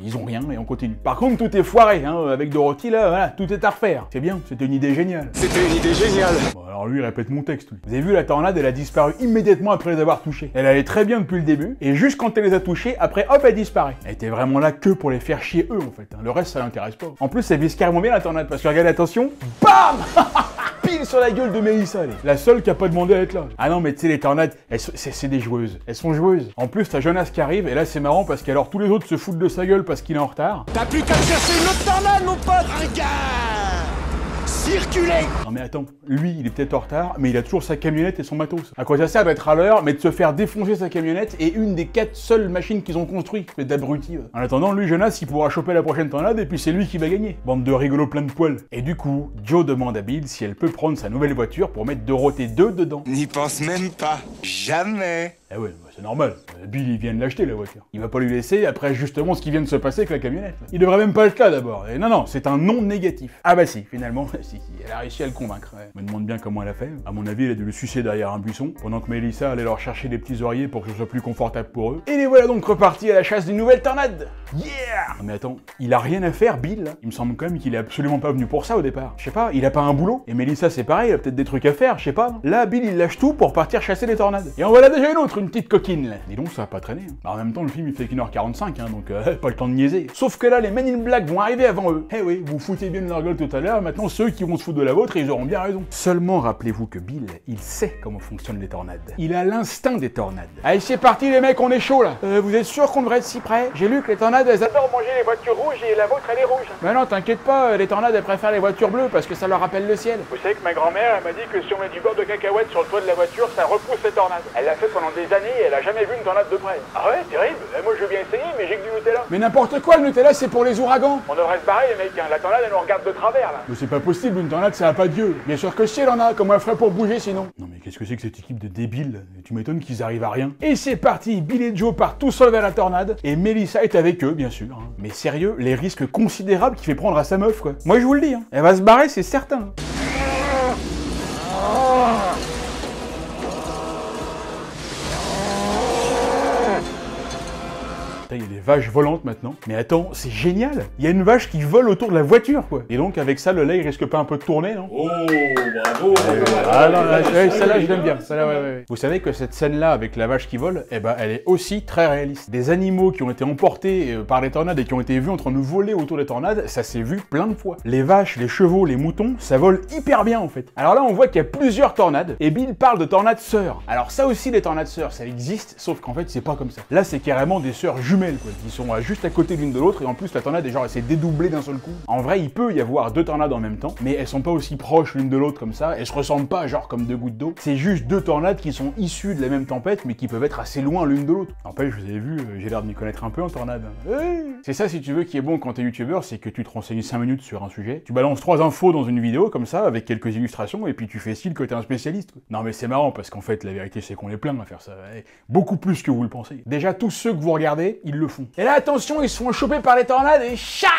ils ont rien et on continue. Par contre, tout est foiré, hein, avec Dorothy là, voilà, tout est à refaire. C'est bien, c'était une idée géniale. C'était une idée géniale. Bon, alors lui, il répète mon texte, lui. Vous avez vu, la tornade, elle a disparu immédiatement après les avoir touchés. Elle allait très bien depuis le début, et juste quand elle les a touchés, après, hop, elle disparaît. Elle était vraiment là que pour les faire chier eux, en fait. Hein. Le reste, ça l'intéresse pas. En plus, elle vise carrément bien la tornade, parce que regardez, attention, BAM pile sur la gueule de Mélissa, elle est la seule qui a pas demandé à être là. Ah non, mais tu sais, les tornades, c'est des joueuses. Elles sont joueuses. En plus, t'as Jonas qui arrive, et là, c'est marrant, parce qu'alors tous les autres se foutent de sa gueule parce qu'il est en retard. T'as plus qu'à chercher une autre tornade, mon pote. Regarde, circuler. Non mais attends, lui, il est peut-être en retard, mais il a toujours sa camionnette et son matos. À quoi ça sert d'être à l'heure, mais de se faire défoncer sa camionnette et une des 4 seules machines qu'ils ont construites, mais d'abrutis. En attendant, lui, Jonas, il pourra choper la prochaine tornade et puis c'est lui qui va gagner. Bande de rigolos plein de poils. Et du coup, Joe demande à Bill si elle peut prendre sa nouvelle voiture pour mettre Dorothée 2 dedans. N'y pense même pas. Jamais. Eh ouais, bah c'est normal. Bill, il vient de l'acheter, la voiture. Il va pas lui laisser après justement ce qui vient de se passer avec la camionnette. Il devrait même pas être là d'abord. Et non, non, c'est un non négatif. Ah bah si, finalement, si, elle a réussi à le convaincre. Ouais. Je me demande bien comment elle a fait. À mon avis, elle a dû le sucer derrière un buisson, pendant que Mélissa allait leur chercher des petits oreillers pour que ce soit plus confortable pour eux. Et les voilà donc repartis à la chasse d'une nouvelle tornade. Yeah! Non mais attends, il a rien à faire, Bill, là. Il me semble quand même qu'il est absolument pas venu pour ça au départ. Je sais pas, il a pas un boulot. Et Mélissa, c'est pareil, il a peut-être des trucs à faire, je sais pas. Non. Là, Bill, il lâche tout pour partir chasser les tornades. Et en voilà déjà une autre, une petite coquine, là. Dis donc, ça va pas traîner. Hein. En même temps, le film, il fait qu'1h45, hein, donc pas le temps de niaiser. Sauf que là, les Men in Black vont arriver avant eux. Eh oui, vous foutez bien de leur gueule tout à l'heure, maintenant, ceux qui vont se foutre de la vôtre, ils auront bien raison. Seulement, rappelez-vous que Bill, il sait comment fonctionnent les tornades. Il a l'instinct des tornades. Allez, c'est parti, les mecs, on est chaud, là. Vous êtes sûrs qu'on devrait être si près? J'ai lu que les tornades, elles adorent manger les voitures rouges et la vôtre, elle est rouge. Mais non, t'inquiète pas, les tornades, elles préfèrent les voitures bleues parce que ça leur rappelle le ciel. Vous savez que ma grand-mère, elle m'a dit que si on met du beurre de cacahuète sur le toit de la voiture, ça repousse les tornades. Elle l'a fait pendant des années et elle a jamais vu une tornade de près. Ah ouais, terrible. Moi, je veux bien essayer, mais j'ai que du Nutella. Mais n'importe quoi, le Nutella, c'est pour les ouragans. On devrait se barrer, les mecs, hein. La tornade, elle nous regarde de travers, là. Mais c'est pas possible, une tornade, ça a pas Dieu. Bien sûr que si elle en a, comment elle ferait pour bouger sinon? Non, mais qu'est-ce que c'est que cette équipe de débiles? Tu m'étonnes qu'ils arrivent à rien. Et c'est parti, Bill et Joe partent tout seuls vers la tornade, et Mélissa est avec eux, bien sûr. Hein. Mais sérieux, les risques considérables qu'il fait prendre à sa meuf, quoi. Moi, je vous le dis, hein. Elle va se barrer, c'est certain. Il y a des vaches volantes maintenant. Mais attends, c'est génial. Il y a une vache qui vole autour de la voiture, quoi. Et donc, avec ça, le lait, il risque pas un peu de tourner, non? Oh, bravo. Ah non, celle-là, je l'aime bien. Celle-là, ouais. Vous savez que cette scène-là, avec la vache qui vole, eh ben, elle est aussi très réaliste. Des animaux qui ont été emportés par les tornades et qui ont été vus en train de voler autour des tornades, ça s'est vu plein de fois. Les vaches, les chevaux, les moutons, ça vole hyper bien, en fait. Alors là, on voit qu'il y a plusieurs tornades, et Bill parle de tornades sœurs. Alors ça aussi, les tornades sœurs, ça existe, sauf qu'en fait, c'est pas comme ça. Là, c'est carrément des sœurs jumelles, quoi, qui sont juste à côté l'une de l'autre, et en plus la tornade est genre elle s'est dédoublée d'un seul coup. En vrai, il peut y avoir deux tornades en même temps, mais elles sont pas aussi proches l'une de l'autre comme ça, elles se ressemblent pas genre comme deux gouttes d'eau. C'est juste deux tornades qui sont issues de la même tempête, mais qui peuvent être assez loin l'une de l'autre. En fait, je vous avez vu, j'ai l'air de m'y connaître un peu en tornade. C'est ça, si tu veux, qui est bon quand t'es youtubeur, c'est que tu te renseignes 5 minutes sur un sujet, tu balances 3 infos dans une vidéo comme ça, avec quelques illustrations, et puis tu fais style que t'es un spécialiste, quoi. Non mais c'est marrant, parce qu'en fait, la vérité c'est qu'on est plein à faire ça, beaucoup plus que vous le pensez. Déjà, tous ceux que vous regardez, ils le font. Et là, attention, ils se font choper par les tornades et cha!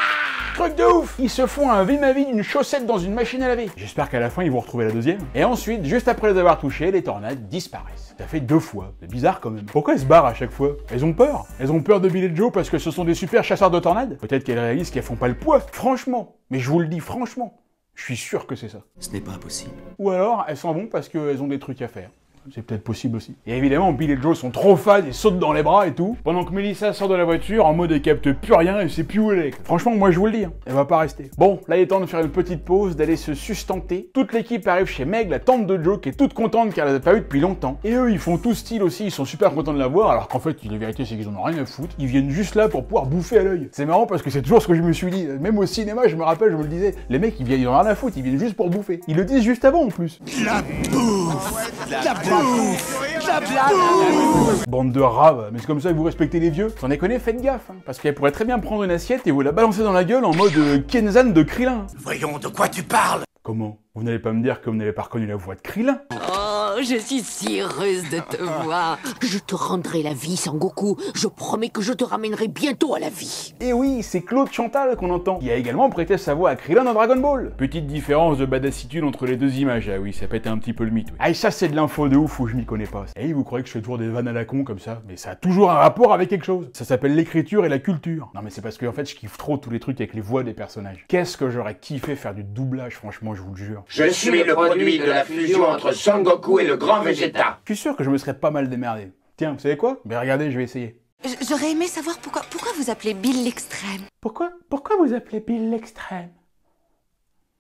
Truc de ouf! Ils se font un vide-ma-vie d'une chaussette dans une machine à laver. J'espère qu'à la fin, ils vont retrouver la deuxième. Et ensuite, juste après les avoir touchés, les tornades disparaissent. Ça fait 2 fois. C'est bizarre quand même. Pourquoi elles se barrent à chaque fois? Elles ont peur. Elles ont peur de Bill et Joe parce que ce sont des super chasseurs de tornades? Peut-être qu'elles réalisent qu'elles font pas le poids. Franchement. Mais je vous le dis franchement. Je suis sûr que c'est ça. Ce n'est pas impossible. Ou alors, elles s'en vont parce qu'elles ont des trucs à faire. c'est peut-être possible aussi. Et évidemment, Bill et Joe sont trop fans, ils sautent dans les bras et tout, pendant que Melissa sort de la voiture en mode elle capte plus rien et sait plus où elle est. Franchement, moi je vous le dis, hein, elle va pas rester. Bon, là il est temps de faire une petite pause, d'aller se sustenter. Toute l'équipe arrive chez Meg, la tante de Joe, qui est toute contente qu'elle n'a pas eu depuis longtemps. Et eux, ils font tout style aussi, ils sont super contents de la voir, alors qu'en fait, la vérité c'est qu'ils en ont rien à foutre. Ils viennent juste là pour pouvoir bouffer à l'œil. C'est marrant parce que c'est toujours ce que je me suis dit. Même au cinéma, je me rappelle, je me le disais, les mecs ils en ont rien à foutre, ils viennent juste pour bouffer. Ils le disent juste avant en plus. La bouffe, la bouffe, la bouffe. Bande de raves, mais c'est comme ça que vous respectez les vieux. Sans déconner, faites gaffe, hein, parce qu'elle pourrait très bien prendre une assiette et vous la balancer dans la gueule en mode Kenzan de Krillin. Voyons, de quoi tu parles? Comment? Vous n'allez pas me dire que vous n'avez pas reconnu la voix de Krillin? Oh, je suis si heureuse de te voir. Je te rendrai la vie, Sangoku. Je promets que je te ramènerai bientôt à la vie. Et oui, c'est Claude Chantal qu'on entend, qui a également prêté sa voix à Krillin dans Dragon Ball. Petite différence de badassitude entre les deux images, ah oui, ça pète un petit peu le mythe. Oui. Ah, et ça c'est de l'info de ouf où je m'y connais pas. Et vous croyez que je fais toujours des vannes à la con comme ça? Mais ça a toujours un rapport avec quelque chose. Ça s'appelle l'écriture et la culture. Non mais c'est parce que en fait je kiffe trop tous les trucs avec les voix des personnages. Qu'est-ce que j'aurais kiffé faire du doublage, franchement, je vous le jure. Je suis le produit de la fusion entre Son Goku et le Grand Vegeta. Je suis sûr que je me serais pas mal démerdé. Tiens, vous savez quoi? Mais regardez, je vais essayer. J'aurais aimé savoir pourquoi vous appelez Bill l'extrême. Pourquoi vous appelez Bill l'extrême?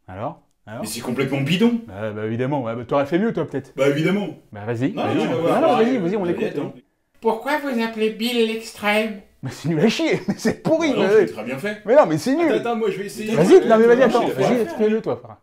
Alors? Mais c'est complètement bidon. Bah évidemment, bah, t'aurais fait mieux toi peut-être. Bah évidemment. Bah vas-y. Non, vas-y, on l'écoute. Hein. Pourquoi vous appelez Bill l'extrême? Mais c'est nul à chier, mais c'est pourri. Ah non, c'est très bien fait. Mais non, mais c'est nul. Attends, moi je vais essayer. Vas-y, non mais vas-y, attends, vas-y, fais-le toi, frère.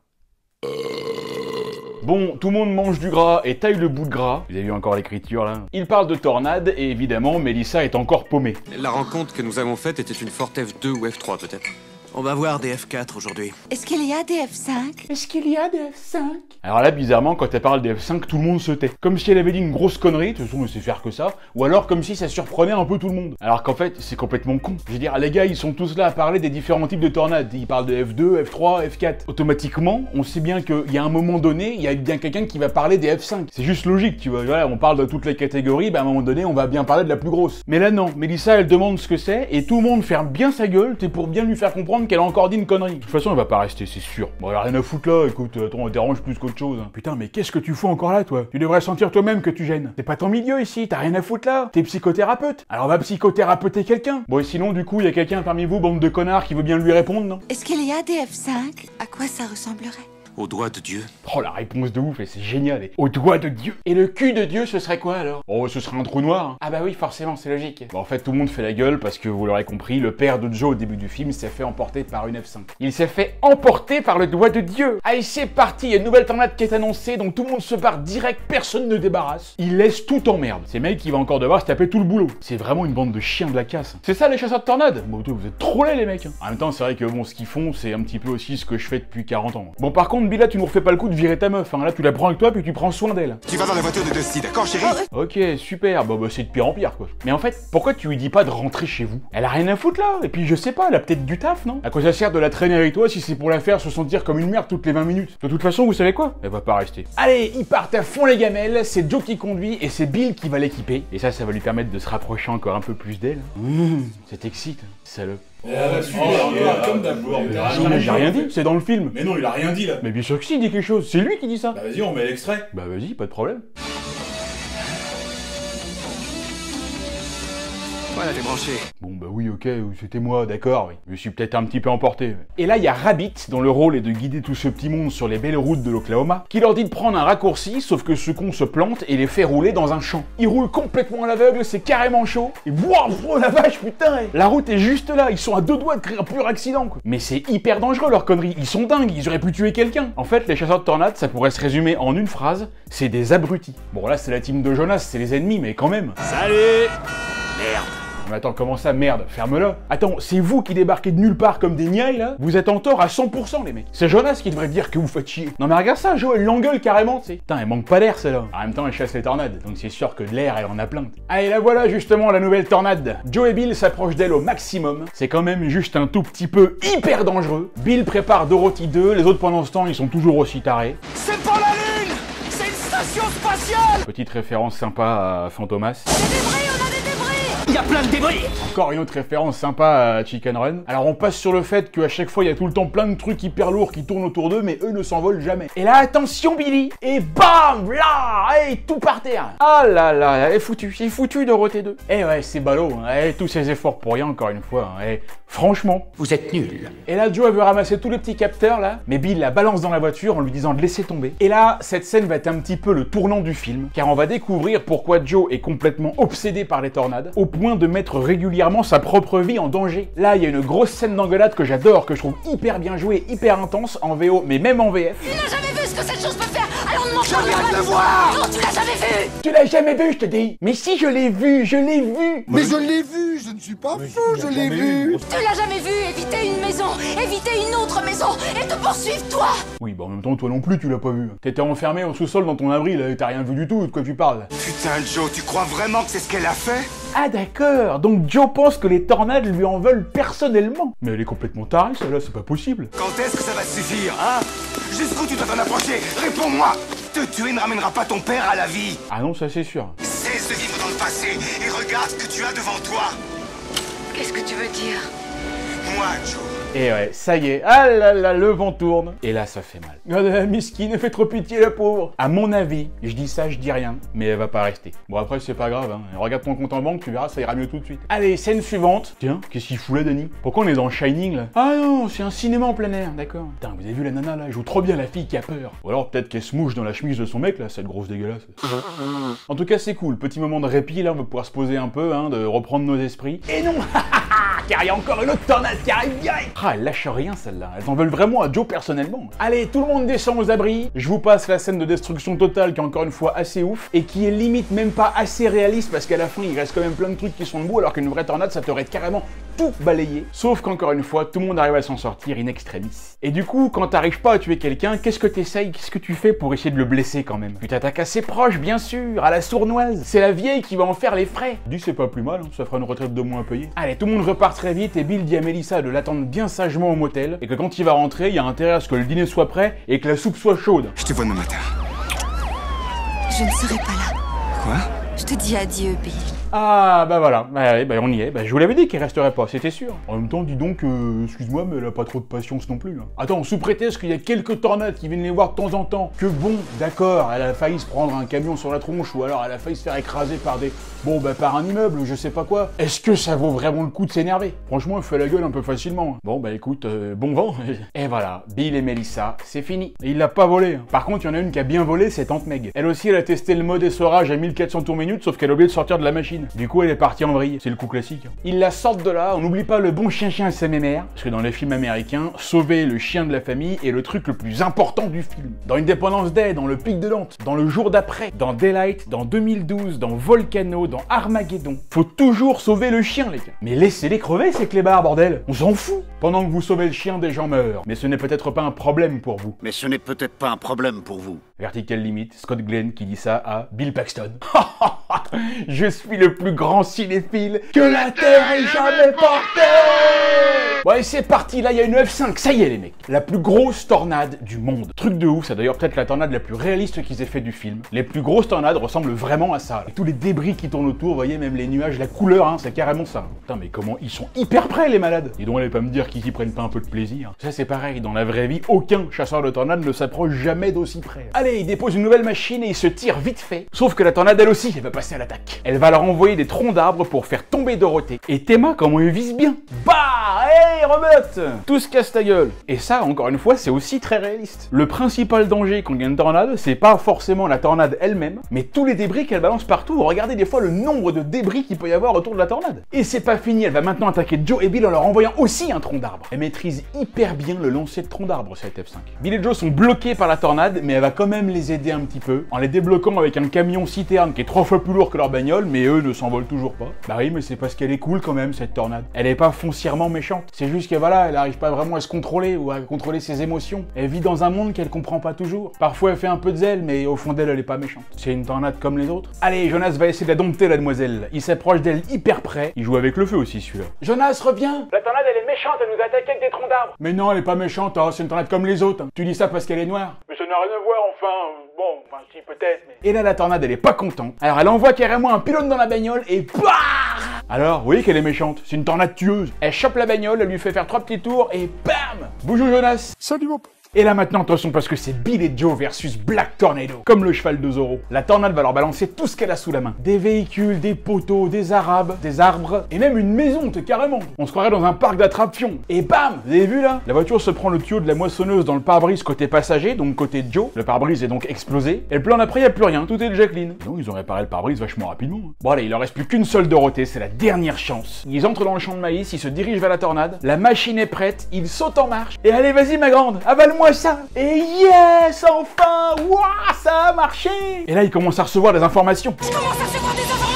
Bon, tout le monde mange du gras et taille le bout de gras. Vous avez vu encore l'écriture là? Il parle de tornade et évidemment, Melissa est encore paumée. La rencontre que nous avons faite était une forte F2 ou F3 peut-être. On va voir des F4 aujourd'hui. Est-ce qu'il y a des F5? Est-ce qu'il y a des F5? Alors là, bizarrement, quand elle parle des F5, tout le monde se tait. Comme si elle avait dit une grosse connerie, de toute façon, elle sait faire que ça. Ou alors comme si ça surprenait un peu tout le monde. Alors qu'en fait, c'est complètement con. Je veux dire, les gars, ils sont tous là à parler des différents types de tornades. Ils parlent de F2, F3, F4. Automatiquement, on sait bien qu'il y a un moment donné, il y a bien quelqu'un qui va parler des F5. C'est juste logique, tu vois. Voilà, on parle de toutes les catégories, bah à un moment donné, on va bien parler de la plus grosse. Mais là, non. Mélissa, elle demande ce que c'est, et tout le monde ferme bien sa gueule, t'es pour bien lui faire comprendre qu'elle a encore dit une connerie. De toute façon, elle va pas rester, c'est sûr. Bon, elle a rien à foutre là, écoute, attends, elle dérange plus qu'autre chose. Hein. Putain, mais qu'est-ce que tu fous encore là, toi? Tu devrais sentir toi-même que tu gênes. C'est pas ton milieu ici, t'as rien à foutre là. T'es psychothérapeute. Alors va psychothérapeutez quelqu'un. Bon, et sinon, du coup, il y a quelqu'un parmi vous, bande de connards, qui veut bien lui répondre, non? Est-ce qu'il y a des F5? À quoi ça ressemblerait? Au doigt de Dieu. Oh, la réponse de ouf, et c'est génial. Et au doigt de Dieu. Et le cul de Dieu, ce serait quoi alors? Oh, ce serait un trou noir. Hein. Ah bah oui, forcément, c'est logique. Bon, en fait, tout le monde fait la gueule parce que vous l'aurez compris, le père de Joe au début du film s'est fait emporter par une F5. Il s'est fait emporter par le doigt de Dieu. Allez, c'est parti, il y a une nouvelle tornade qui est annoncée, donc tout le monde se barre direct, personne ne débarrasse. Il laisse tout en merde. Ces mecs, il va encore devoir se taper tout le boulot. C'est vraiment une bande de chiens de la casse. C'est ça les chasseurs de tornades? Bon, vous êtes trop laids les mecs. Hein. En même temps, c'est vrai que bon, ce qu'ils font, c'est un petit peu aussi ce que je fais depuis 40 ans. Bon, par contre, Billa, tu nous refais pas le coup de virer ta meuf, hein. Là tu la prends avec toi puis tu prends soin d'elle. Tu vas dans la voiture de Dusty, d'accord chérie? Ok, super, bah c'est de pire en pire quoi. Mais en fait, pourquoi tu lui dis pas de rentrer chez vous? Elle a rien à foutre là, et puis je sais pas, elle a peut-être du taf, non? À quoi ça sert de la traîner avec toi si c'est pour la faire se sentir comme une merde toutes les 20 minutes? De toute façon, vous savez quoi? Elle va pas rester. Allez, ils partent à fond les gamelles, c'est Joe qui conduit et c'est Bill qui va l'équiper. Et ça va lui permettre de se rapprocher encore un peu plus d'elle. C'est excite, salope. Comme d'abord. Non mais j'ai rien dit, c'est dans le film. Mais non, il a rien dit là. Mais bien sûr que si, il dit quelque chose, c'est lui qui dit ça. Bah vas-y, on met l'extrait. Bah vas-y, pas de problème. Voilà, t'es branché. Bon bah oui, ok, c'était moi, d'accord, oui. Je suis peut-être un petit peu emporté. Et là, il y a Rabbit, dont le rôle est de guider tout ce petit monde sur les belles routes de l'Oklahoma, qui leur dit de prendre un raccourci, sauf que ce con se plante et les fait rouler dans un champ. Il roule complètement à l'aveugle, c'est carrément chaud, et wow, la vache, putain, la route est juste là, ils sont à deux doigts de créer un pur accident, quoi. Mais c'est hyper dangereux, leur connerie, ils sont dingues, ils auraient pu tuer quelqu'un. En fait, les chasseurs de tornades, ça pourrait se résumer en une phrase, c'est des abrutis. Bon là, c'est la team de Jonas, c'est les ennemis, mais quand même. Salut! Merde! Mais attends, comment ça, merde? Ferme-la. Attends, c'est vous qui débarquez de nulle part comme des niais, là? Vous êtes en tort à 100%, les mecs. C'est Jonas qui devrait dire que vous faites chier. Non mais regarde ça, Joe, elle l'engueule carrément, tu sais. Putain, elle manque pas d'air, celle-là. En même temps, elle chasse les tornades, donc c'est sûr que de l'air, elle en a plein. Allez, la voilà, justement, la nouvelle tornade. Joe et Bill s'approchent d'elle au maximum. C'est quand même juste un tout petit peu hyper dangereux. Bill prépare Dorothy 2, les autres pendant ce temps, ils sont toujours aussi tarés. C'est pas la Lune! C'est une station spatiale! Petite référence sympa à Fantomas. Il y a des débris, on a des débris! Y a plein de débris. Encore une autre référence sympa à Chicken Run. Alors on passe sur le fait qu'à chaque fois il y a tout le temps plein de trucs hyper lourds qui tournent autour d'eux, mais eux ne s'envolent jamais. Et là attention Billy, et bam là, et tout par terre. Ah là là, elle est foutue Dorothée 2. Eh ouais, c'est ballot, hein. Eh, tous ces efforts pour rien encore une fois. Hein. Eh, franchement, Vous êtes nuls. et là, Joe elle veut ramasser tous les petits capteurs là, mais Bill la balance dans la voiture en lui disant de laisser tomber. Et là, cette scène va être un petit peu le tournant du film, car on va découvrir pourquoi Joe est complètement obsédé par les tornades, au point de mettre régulièrement sa propre vie en danger. Là, il y a une grosse scène d'engueulade que j'adore, que je trouve hyper bien jouée, hyper intense en VO, mais même en VF. Tu n'as jamais vu ce que cette chose peut faire. Alors ne m'en Je parle viens pas. de le voir. Non, tu l'as jamais vu. Tu l'as jamais vu, je te dis. Mais si, je l'ai vu. Mais je l'ai vu, je ne suis pas fou, je l'ai vu. Tu l'as jamais vu éviter une maison, éviter une autre maison et te poursuivre toi. Oui, bah en même temps, toi non plus, tu l'as pas vu. T'étais enfermé au sous-sol dans ton abri, là, et t'as rien vu du tout, de quoi tu parles. Putain, Joe, tu crois vraiment que c'est ce qu'elle a fait? Ah d'accord, donc Joe pense que les tornades lui en veulent personnellement. Mais elle est complètement tarée, celle-là, c'est pas possible. Quand est-ce que ça va suffire, hein? Jusqu'où tu dois t'en approcher? Réponds-moi! Te tuer ne ramènera pas ton père à la vie! Ah non, ça c'est sûr. Cesse de vivre dans le passé et regarde ce que tu as devant toi! Qu'est-ce que tu veux dire? Moi, Joe. Et ouais, ça y est, ah là là, le vent tourne. Et là, ça fait mal. Regarde la miskine, elle fait trop pitié, la pauvre. À mon avis, je dis ça, je dis rien, mais elle va pas rester. Bon, après, c'est pas grave, hein. Regarde ton compte en banque, tu verras, ça ira mieux tout de suite. Allez, scène suivante. Tiens, qu'est-ce qu'il fout là, Danny? Pourquoi on est dans Shining, là? Ah non, c'est un cinéma en plein air, d'accord. Putain, vous avez vu la nana, là? Elle joue trop bien la fille qui a peur. Ou alors, peut-être qu'elle se mouche dans la chemise de son mec, là, cette grosse dégueulasse. En tout cas, c'est cool. Petit moment de répit, là, on va pouvoir se poser un peu, hein, de reprendre nos esprits. Et non! Car il y a encore une autre tornade qui arrive direct. Ah, elle lâche rien celle-là. Elles en veulent vraiment à Joe personnellement. Allez, tout le monde descend aux abris. Je vous passe la scène de destruction totale qui est encore une fois assez ouf et qui est limite même pas assez réaliste parce qu'à la fin il reste quand même plein de trucs qui sont debout alors qu'une vraie tornade ça t'aurait carrément tout balayé. Sauf qu'encore une fois, tout le monde arrive à s'en sortir in extremis. Et du coup, quand t'arrives pas à tuer quelqu'un, qu'est-ce que t'essayes? Qu'est-ce que tu fais pour essayer de le blesser quand même? Tu t'attaques à ses proches, bien sûr, à la sournoise. C'est la vieille qui va en faire les frais. Dis c'est pas plus mal, hein, ça fera une retraite de moins à payer. Allez, tout le monde repart très vite et Bill dit à Melissa de l'attendre bien sagement au motel et que quand il va rentrer, il y a intérêt à ce que le dîner soit prêt et que la soupe soit chaude. Je te vois demain matin. Je ne serai pas là. Quoi? Je te dis adieu, Bill. Ah bah voilà, bah on y est, bah je vous l'avais dit qu'il resterait pas, c'était sûr. En même temps, dis donc, excuse-moi, mais elle a pas trop de patience non plus. Hein. Attends, sous prétexte qu'il y a quelques tornades qui viennent les voir de temps en temps, que bon, d'accord, elle a failli se prendre un camion sur la tronche, ou alors elle a failli se faire écraser par des... Bon bah par un immeuble, ou je sais pas quoi. Est-ce que ça vaut vraiment le coup de s'énerver? Franchement, elle fait la gueule un peu facilement. Bon bah écoute, bon vent. Et voilà, Bill et Melissa, c'est fini. Et il l'a pas volé. Hein. Par contre, il y en a une qui a bien volé, c'est Tante Meg. Elle aussi, elle a testé le mode essorage à 1400 tours minutes, sauf qu'elle a oublié de sortir de la machine. Du coup, elle est partie en vrille. C'est le coup classique. Hein. Ils la sortent de là, on n'oublie pas le bon chien-chien SMMR, parce que dans les films américains, sauver le chien de la famille est le truc le plus important du film. Dans Independence Day, dans Le Pic de Dante, dans Le Jour d'après, dans Daylight, dans 2012, dans Volcano, dans Armageddon, faut toujours sauver le chien, les gars. Mais laissez-les crever, ces clébards, bordel. On s'en fout. Pendant que vous sauvez le chien, des gens meurent. Mais ce n'est peut-être pas un problème pour vous. Mais ce n'est peut-être pas un problème pour vous. Vertical Limit, Scott Glenn qui dit ça à Bill Paxton. Je suis le plus grand cinéphile que la Terre ait jamais porté. Bon et c'est parti, là il y a une F5, ça y est les mecs. La plus grosse tornade du monde. Truc de ouf, c'est d'ailleurs peut-être la tornade la plus réaliste qu'ils aient fait du film. Les plus grosses tornades ressemblent vraiment à ça. Et tous les débris qui tournent autour, vous voyez même les nuages, la couleur, hein, c'est carrément ça. Putain mais comment ils sont hyper prêts les malades. Et donc allez pas me dire qu'ils y prennent pas un peu de plaisir. Ça c'est pareil, dans la vraie vie, aucun chasseur de tornade ne s'approche jamais d'aussi près. Allez, ils déposent une nouvelle machine et ils se tirent vite fait. Sauf que la tornade elle aussi, elle va passer à l'attaque. Elle va leur envoyer des troncs d'arbres pour faire tomber Dorothée. Et Théma, comment il vise bien. Bah, hey, rebelote. Tout se casse ta gueule. Et ça, encore une fois, c'est aussi très réaliste. Le principal danger quand il y a une tornade, c'est pas forcément la tornade elle-même, mais tous les débris qu'elle balance partout. Regardez des fois le nombre de débris qu'il peut y avoir autour de la tornade. Et c'est pas fini, elle va maintenant attaquer Joe et Bill en leur envoyant aussi un tronc d'arbre. Elle maîtrise hyper bien le lancer de tronc d'arbre, cette F5. Bill et Joe sont bloqués par la tornade, mais elle va quand même les aider un petit peu, en les débloquant avec un camion citerne qui est 3 fois plus lourd que leur bagnole, mais eux ne s'envolent toujours pas. Bah oui, mais c'est parce qu'elle est cool quand même, cette tornade. Elle est pas foncièrement méchante. C'est juste que voilà, elle arrive pas vraiment à se contrôler ou à contrôler ses émotions. Elle vit dans un monde qu'elle comprend pas toujours. Parfois elle fait un peu de zèle, mais au fond d'elle, elle est pas méchante. C'est une tornade comme les autres. Allez, Jonas va essayer de la dompter, la demoiselle. Il s'approche d'elle hyper près. Il joue avec le feu aussi, celui-là. Jonas, reviens! La tornade, elle est méchante, elle nous attaque avec des troncs d'arbres. Mais non, elle est pas méchante, hein. C'est une tornade comme les autres. Hein. Tu dis ça parce qu'elle est noire. Mais ça n'a rien à voir, enfin, bon... enfin si peut-être, mais... Et là la tornade elle est pas contente, alors elle envoie carrément un pylône dans la bagnole et bah. Alors, vous voyez qu'elle est méchante, c'est une tornade tueuse. Elle chope la bagnole, elle lui fait faire 3 petits tours et bam. Bonjour Jonas. Salut mon pote. Et là maintenant, attention, parce que c'est Bill et Joe versus Black Tornado, comme le cheval de Zorro. La tornade va leur balancer tout ce qu'elle a sous la main. Des véhicules, des poteaux, des arbres, et même une maison, carrément. On se croirait dans un parc d'attractions. Et bam, vous avez vu là? La voiture se prend le tuyau de la moissonneuse dans le pare-brise côté passager, donc côté Joe. Le pare-brise est donc explosé. Et le plan d'après, il n'y a plus rien, tout est déjà clean. Donc ils ont réparé le pare-brise vachement rapidement. Bon allez, il leur reste plus qu'une seule Dorothée, c'est la dernière chance. Ils entrent dans le champ de maïs, ils se dirigent vers la tornade. La machine est prête, ils sautent en marche. Et allez, vas-y ma grande, avale-moi ça. Et yes, enfin, ouah, ça a marché. Et là, il commence à recevoir des informations. Je commence à recevoir des informations.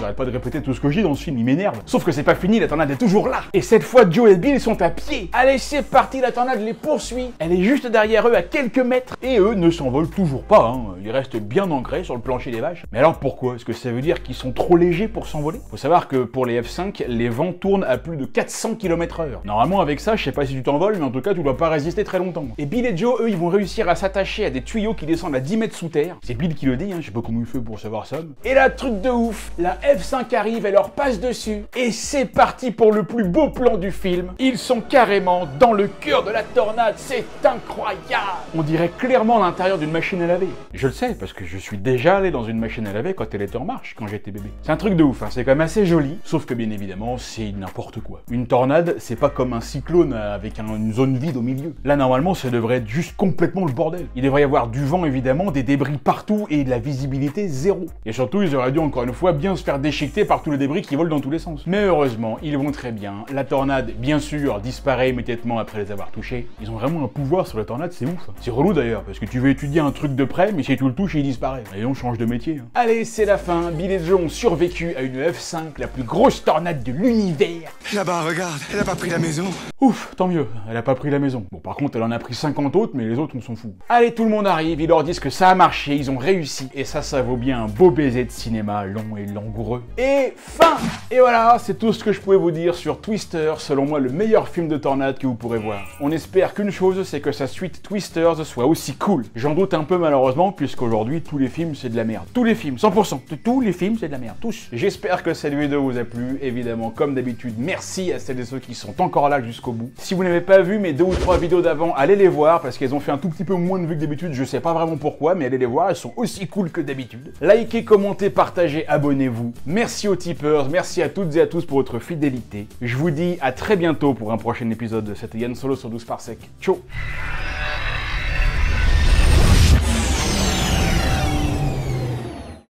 J'arrête pas de répéter tout ce que je dis dans ce film, il m'énerve. Sauf que c'est pas fini, la tornade est toujours là. Et cette fois, Joe et Bill sont à pied. Allez, c'est parti, la tornade les poursuit. Elle est juste derrière eux à quelques mètres. Et eux ne s'envolent toujours pas, hein. Ils restent bien ancrés sur le plancher des vaches. Mais alors pourquoi? Est-ce que ça veut dire qu'ils sont trop légers pour s'envoler? Faut savoir que pour les F5, les vents tournent à plus de 400 km/h. Normalement, avec ça, je sais pas si tu t'envoles, mais en tout cas, tu dois pas résister très longtemps. Et Bill et Joe, eux, ils vont réussir à s'attacher à des tuyaux qui descendent à 10 mètres sous terre. C'est Bill qui le dit, hein. Je sais pas comment il fait pour savoir ça. Et là, truc de ouf, la F5 arrive, elle leur passe dessus. Et c'est parti pour le plus beau plan du film. Ils sont carrément dans le cœur de la tornade. C'est incroyable. On dirait clairement l'intérieur d'une machine à laver. Je le sais, parce que je suis déjà allé dans une machine à laver quand elle était en marche, quand j'étais bébé. C'est un truc de ouf, hein. C'est quand même assez joli. Sauf que bien évidemment, c'est n'importe quoi. Une tornade, c'est pas comme un cyclone avec une zone vide au milieu. Là, normalement, ça devrait être juste complètement le bordel. Il devrait y avoir du vent, évidemment, des débris partout et de la visibilité zéro. Et surtout, ils auraient dû encore une fois bien se faire déchiqueter par tous les débris qui volent dans tous les sens. Mais heureusement, ils vont très bien. La tornade, bien sûr, disparaît immédiatement après les avoir touchés. Ils ont vraiment un pouvoir sur la tornade, c'est ouf. C'est relou d'ailleurs, parce que tu veux étudier un truc de près, mais si tu le touches, il disparaît. Et on change de métier. Hein. Allez, c'est la fin. Bill et Joe ont survécu à une F5, la plus grosse tornade de l'univers. Là-bas, regarde, elle a pas pris la maison. Ouf, tant mieux, elle a pas pris la maison. Bon, par contre, elle en a pris 50 autres, mais les autres, on s'en fout. Allez, tout le monde arrive, ils leur disent que ça a marché, ils ont réussi. Et ça vaut bien un beau baiser de cinéma long et langoureux. Et fin. Et voilà, c'est tout ce que je pouvais vous dire sur Twister, selon moi le meilleur film de tornade que vous pourrez voir. On espère qu'une chose, c'est que sa suite Twisters soit aussi cool. J'en doute un peu malheureusement, puisqu'aujourd'hui, tous les films, c'est de la merde. Tous les films, 100%. Tous les films, c'est de la merde. Tous. J'espère que cette vidéo vous a plu. Évidemment, comme d'habitude, merci à celles et ceux qui sont encore là jusqu'au bout. Si vous n'avez pas vu mes 2 ou 3 vidéos d'avant, allez les voir, parce qu'elles ont fait un tout petit peu moins de vues que d'habitude. Je sais pas vraiment pourquoi, mais allez les voir, elles sont aussi cool que d'habitude. Likez, commentez, partagez, abonnez-vous. Merci aux tipeurs, merci à toutes et à tous pour votre fidélité. Je vous dis à très bientôt pour un prochain épisode. C'était Yann Solo sur 12 par sec. Ciao.